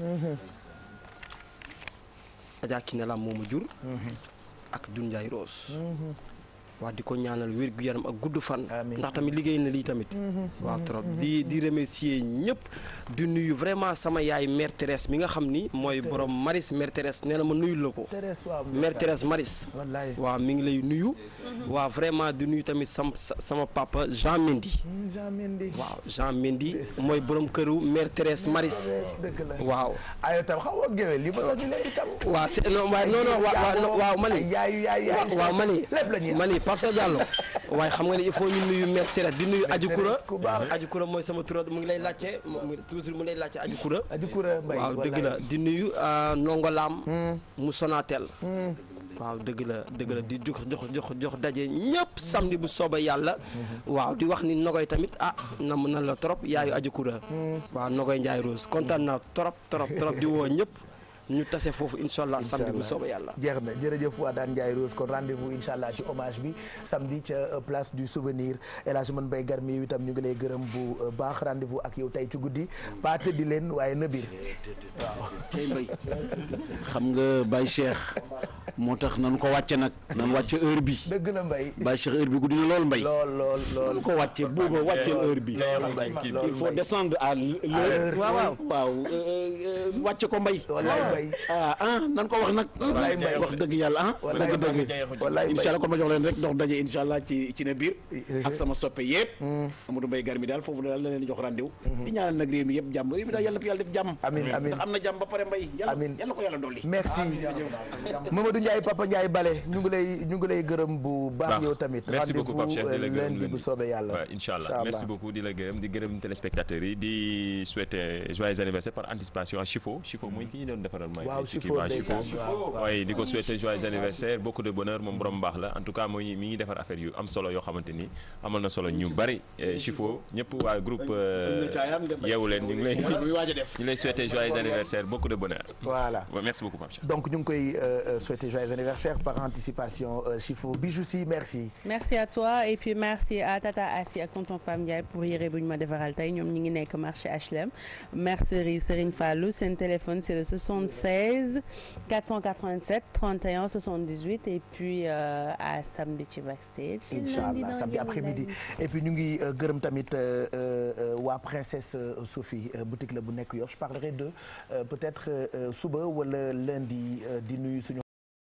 Adja Kiné Lam moo ma jur ak Doudou Ndiaye Rose waa di ko ñaanal wér gu yaram ak gudd fan ndax tamit liggéey na lii tamit waaw trop di remercier ñëpp di nuyu vraiment sama yaay mère Thérèse mi nga xam ni mooy borom Maris mère Thérèse nee na ma nuyul la ko mère Thérèse Maris waaw mi ngi lay nuyu waaw vraiment di nuyu tamit sama papa Jean Mendy waaw Jean Mendy mooy borom këru mère Thérèse Maris waaw ayo tam xaw a géwél li ba ñu leen itam waaw c'est non waaye non waaw mani Pape Sa Diallo waaye xam nga ne il faut ñu nuyu mère Thérèse di nuyu Aji Koura mooy sama turó mu ngi lay laajte toujours mu ngi lay laajte Aji Koura waaw dëgg la di nuyu Nongolam mu Sonatel waaw dëgg la di jox daje ñëpp samedi bu sooba yàlla waaw di wax ni Nogoy tamit nam na la trop yaayu Aji Koura waaw Nogoy Ndiaye Rose kontaan na trop di woo ñëpp ñu tase foofu incha allah samedi bu soobee yàlla. jeex na jërëjëf Wadane Ndiaye Rose kon rendez-vous incha allah ci hommage bi samedi ca place du souvenir El Hadj Man Mbaye Garmi yow itam ñu ngi lay gërëm bu baax rendez-vous ak yow tey ci guddi pas tëddi leen waaye na biir waaw. tey Mbaye xam nga Baye Cheikh moo tax nan ko wàcce nag nan wàcce heure bi. dëgg la Mbaye. Baye Cheikh heure bi guddi na lool Mbaye. lool nan ko wàcce booba wàcceel heure bi. il faut descendre à l'heure. waaw wàcce ko Mbaye. nan ko wax nag. wax dëgg yàlla dëgg incha allah kon ma jox leen rek dox daje incha allah ci na biir ak sama soppe yëpp Amadou Mbaye Garmi daal foofu daal la leen jox rendez-vous di ñaanal nag réew mi yëpp jàmm réew mi daal yàlla fi yàlla def jàmm amiin ndax am na jàmm ba pare Mbaye yàlla ko yàlla dolli merci Mamadou Ndiaye Papa Ndiaye Bale ñu ngi lay gërëm bu baax yow tamit merci beaucoup Pape Cheikh di la gërëm lundi bu soobee yàlla waaw incha allah merci beaucoup di la gërëm di gërëm téléspectateurs yi di souhaiter joyeux anniversaire par anticipation à Chifo mooy ki ñu doon defaral may waaye di ko souhaiter joyeux anniversaire beaucoup de bonheur moom borom baax la en tout cas mooy mi ngi defar affaire yu am solo yoo xamante ni amal na solo ñu bari Chifo ñëpp waa groupe yeewu leen ñu ngi lay souhaiter joyeux anniversaire beaucoup de bonheur voilà merci beaucoup Pape Cheikh donc ñu ngi koy souhaiter joyeux anniversaire par anticipation Chifo Bijou si merci à toi et puis merci à Tata Assi ak tonton Pam Ndiaye pour yére bu ñu ma defaral tey ñoom ñi ngi nekk marché HLM mercerie Serigne Fallou seen téléphone c'est le 76 487 31 78 et puis à samedi ci backstage. Inch'Allah samedi après-midi et puis ñu ngi gërëm tamit waa Princesse Sophie boutique la bu nekk Yoff je parlerai de peut-être suba wala lundi di nuyu suñu